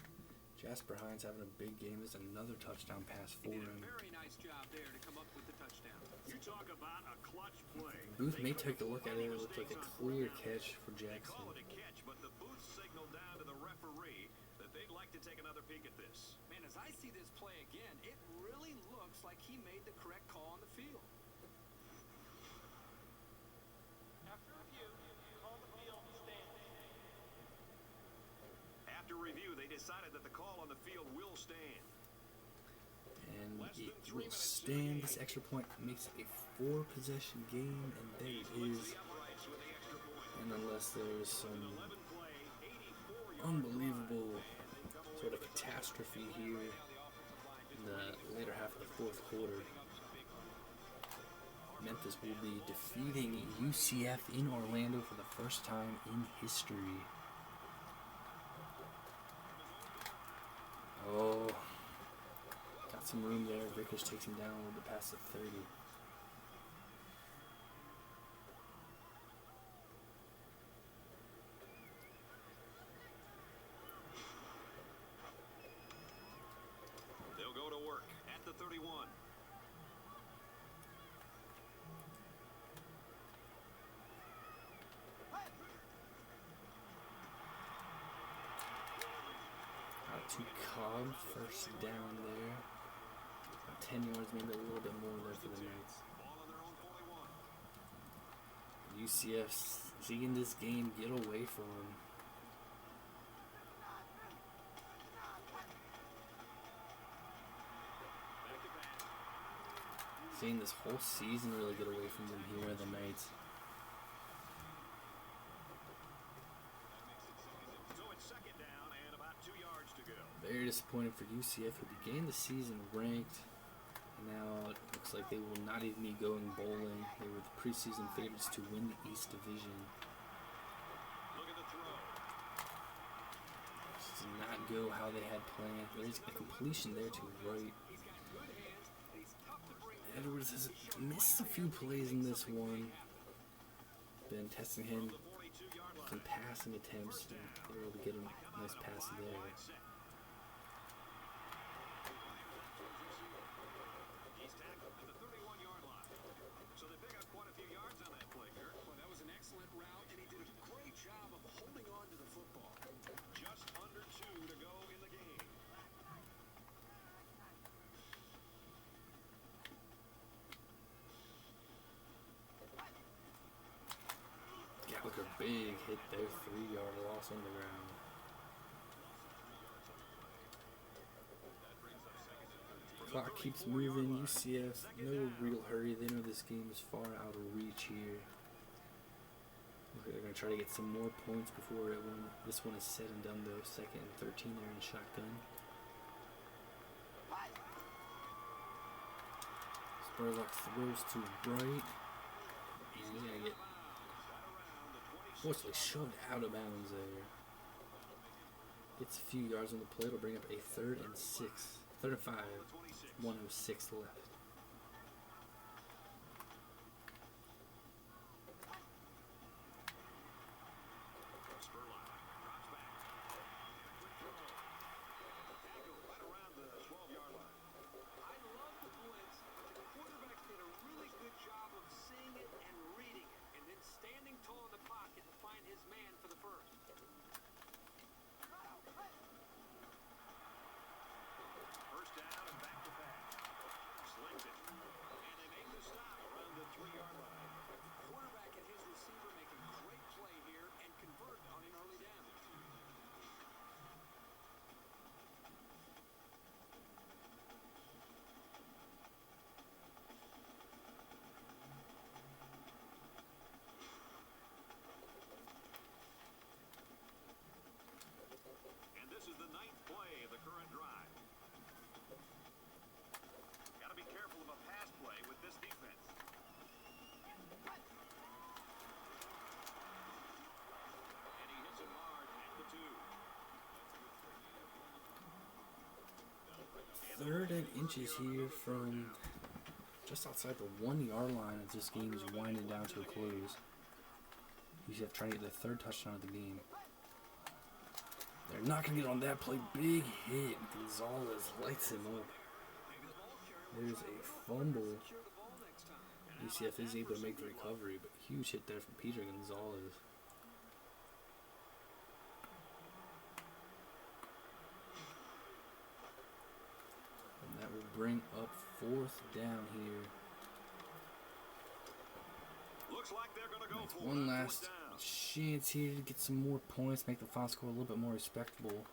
Jasper Hines having a big game. There's another touchdown pass for He did him. a very nice job there to come up with the touchdown. You talk about a clutch play. Booth may take a look at it. It looks like a clear catch for They Jackson. call it a catch, but the booth signaled down to the referee that they'd like to take another peek at this. Man, as I see this play again, it really looks like he made the correct call on the field. After review, call the field stand. After review, they decided that the call on the field will stand. And it will stand. This extra point makes it a 4-possession game, and there it is. And unless there's some unbelievable sort of catastrophe here in the later half of the 4th quarter, Memphis will be defeating UCF in Orlando for the first time in history. Oh, got some room there. Vickers takes him down a little bit past the 30. They'll go to work at the 31. Out to Cobb, first down there. About 10 yards, maybe a little bit more there for the Knights. Ball on their own 41. UCF seeing this game get away from them. Back to pass. Seeing this whole season really get away from them here, the Knights. So it's second down and about 2 yards to go. Very disappointing for UCF, who began the season ranked. Now it looks like they will not even be going bowling. They were the preseason favorites to win the East Division. Look at the throw. This did not go how they had planned. There's a completion there to right. Edwards has missed a few plays in this one. Been testing him some passing attempts, and they were able to get a nice pass there. He's tackled at the 31-yard line. So they pick up quite a few yards on that play, Kirk. Well, that was an excellent route, and he did a great job of holding on to the football. Just under 2 to go in the game. Gallagher, big hit there, 3-yard loss on the ground. Clock keeps moving. UCF, no real hurry. They know this game is far out of reach here. They're going to try to get some more points before this one is said and done, though. 2nd and 13 there in shotgun. Spurlock throws to right. He's going to get fortunately shoved out of bounds there. Gets a few yards on the play. It'll bring up a 3rd and 6. 3rd and 5. 1:06 left. This is the 9th play of the current drive. Got to be careful of a pass play with this defense. And he hits him hard at the 2. 3rd and inches here from just outside the 1-yard line as this game is winding down to a close. UCF trying to get the 3rd touchdown of the game. They're not going to get on that play. Big hit. Gonzalez lights him up. There's a fumble. UCF is able to make the recovery, but huge hit there from Peter Gonzalez. And that will bring up 4th down here. Looks like they're going to go for One it. last chance here to get some more points, make the final score a little bit more respectable.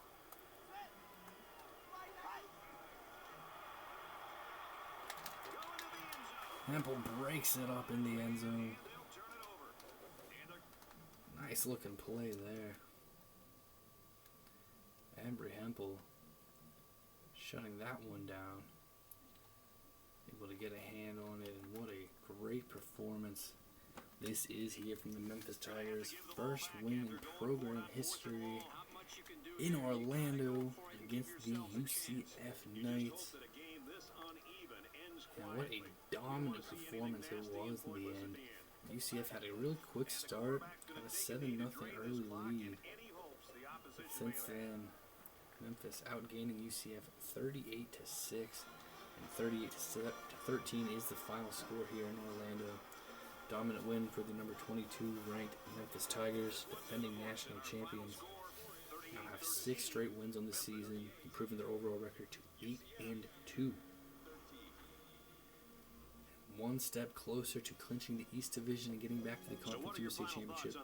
Hempel breaks it up in the end zone. Nice looking play there. Embry Hempel shutting that one down. Able to get a hand on it, and what a great performance. This is here from the Memphis Tigers' first win in program history in Orlando against the UCF Knights. And what a dominant performance it was in the end. UCF had a real quick start, had a 7-0 early lead. But since then, Memphis outgaining UCF 38-6, and 38-13 is the final score here in Orlando. Dominant win for the number 22 ranked Memphis Tigers, defending national champions. Now have 6 straight wins on the season, improving their overall record to 8-2. One step closer to clinching the East Division and getting back to the Conference USA Championship.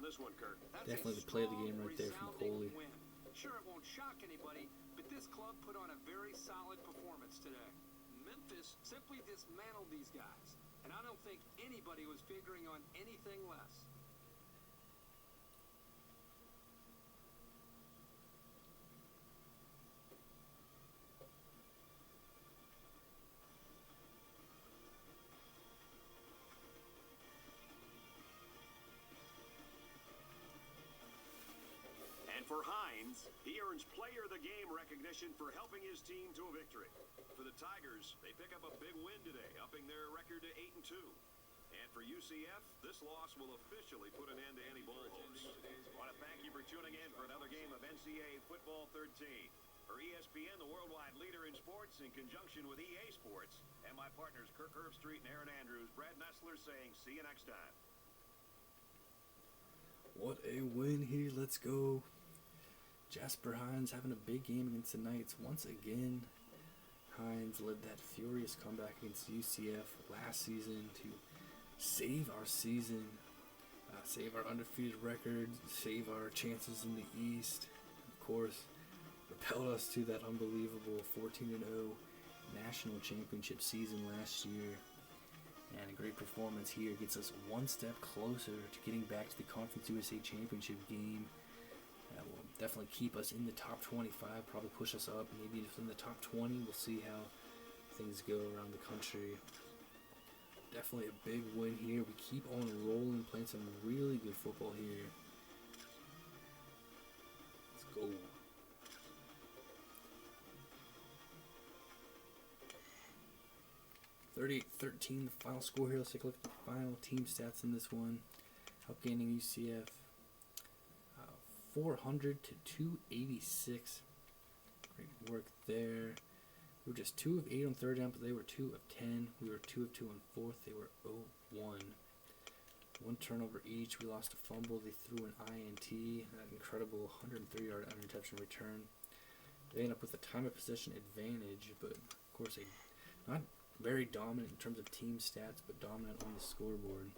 Definitely the play of the game right there from Coley. Sure, it won't shock anybody, but this club put on a very solid performance today. Memphis simply dismantled these guys. and I don't think anybody was figuring on anything less. And for Hines, he earns Player of the Game recognition for helping his team to a victory. For the Tigers, they pick up a big win today, upping their record to 8-2. And for UCF, this loss will officially put an end to any bowl hopes. I want to thank you for tuning in for another game of NCAA Football 13. For ESPN, the worldwide leader in sports, in conjunction with EA Sports, and my partners Kirk Herbstreit and Aaron Andrews, Brad Nessler saying see you next time. What a win here. Let's go. Jasper Hines having a big game against the Knights once again. Hines led that furious comeback against UCF last season to save our season, save our undefeated record, save our chances in the East. Of course, propelled us to that unbelievable 14-0 national championship season last year. And a great performance here gets us one step closer to getting back to the Conference USA Championship game. That will definitely keep us in the top 25, probably push us up, maybe in the top 20. We'll see how things go around the country. Definitely a big win here. We keep on rolling, playing some really good football here. Let's go. (38-13) the final score here. Let's take a look at the final team stats in this one. Outgaining UCF 400 to 286. Great work there. We were just 2 of 8 on third down, but they were 2 of 10. We were 2 of 2 on fourth. They were 0-1. One turnover each. We lost a fumble. They threw an INT. That incredible 103-yard interception return. They end up with a time of possession advantage, but of course not very dominant in terms of team stats, but dominant on the scoreboard.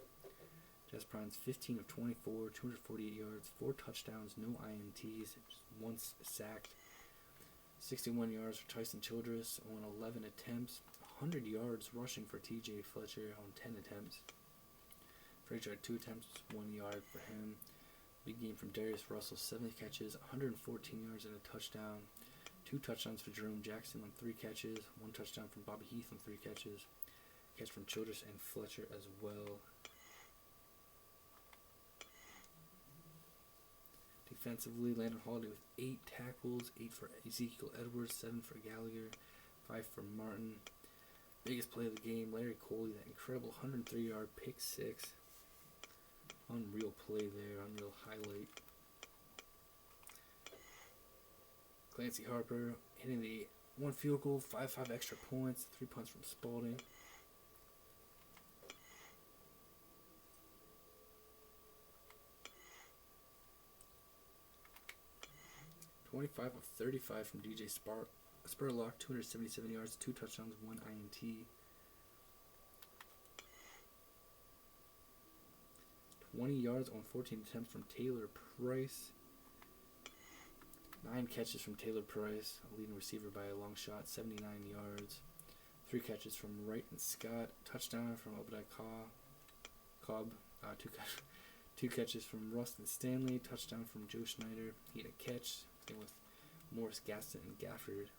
Jasper Hines 15 of 24, 248 yards, 4 touchdowns, no INTs, just once sacked. 61 yards for Tyson Childress on 11 attempts, 100 yards rushing for TJ Fletcher on 10 attempts. Frazier had 2 attempts, 1 yard for him. Big game from Darius Russell, 7 catches, 114 yards and a touchdown. 2 touchdowns for Jerome Jackson on 3 catches, 1 touchdown from Bobby Heath on 3 catches. Catch from Childress and Fletcher as well. Defensively, Landon Holiday with 8 tackles, 8 for Ezekiel Edwards, 7 for Gallagher, 5 for Martin. Biggest play of the game, Larry Coley, that incredible 103-yard pick 6. Unreal play there, unreal highlight. Clancy Harper hitting the 1 field goal, 5 extra points, 3 punts from Spalding. 25 of 35 from DJ Spurlock, 277 yards, 2 touchdowns, 1 INT. 20 yards on 14 attempts from Taylor Price. 9 catches from Taylor Price, a leading receiver by a long shot, 79 yards. 3 catches from Wright and Scott. Touchdown from Obadiah Cobb. 2 catches from Rustin Stanley. Touchdown from Joe Schneider. He had a catch. Same with Morris Gaston and Gafford.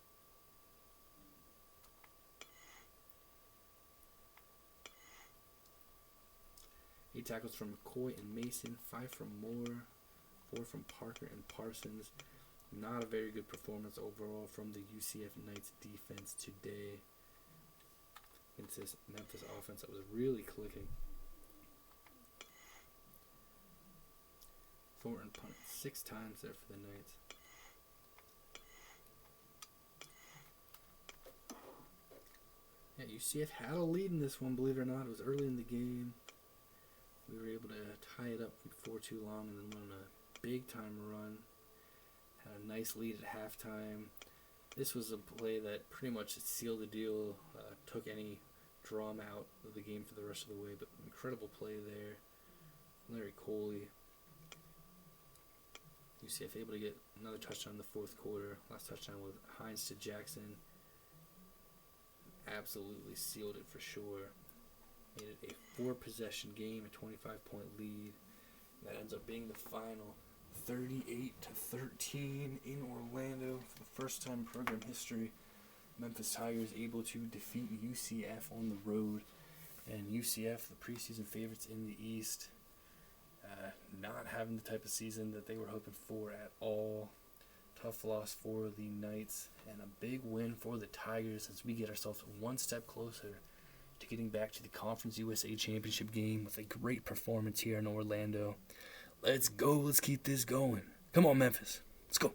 Eight tackles from McCoy and Mason. 5 from Moore. 4 from Parker and Parsons. Not a very good performance overall from the UCF Knights defense today against this Memphis offense that was really clicking. Thornton punted 6 times there for the Knights. Yeah, UCF had a lead in this one, believe it or not. It was early in the game. We were able to tie it up before too long and then went on a big-time run. Had a nice lead at halftime. This was a play that pretty much sealed the deal, took any drama out of the game for the rest of the way, but incredible play there. Larry Coley. UCF able to get another touchdown in the fourth quarter. Last touchdown with Hines to Jackson. Absolutely sealed it for sure. Made it a 4-possession game, a 25-point lead. That ends up being the final 38-13 in Orlando. For the first time in program history, Memphis Tigers able to defeat UCF on the road. And UCF, the preseason favorites in the East, not having the type of season that they were hoping for at all. Tough loss for the Knights, and a big win for the Tigers as we get ourselves one step closer to getting back to the Conference USA Championship game with a great performance here in Orlando. Let's go. Let's keep this going. Come on, Memphis. Let's go.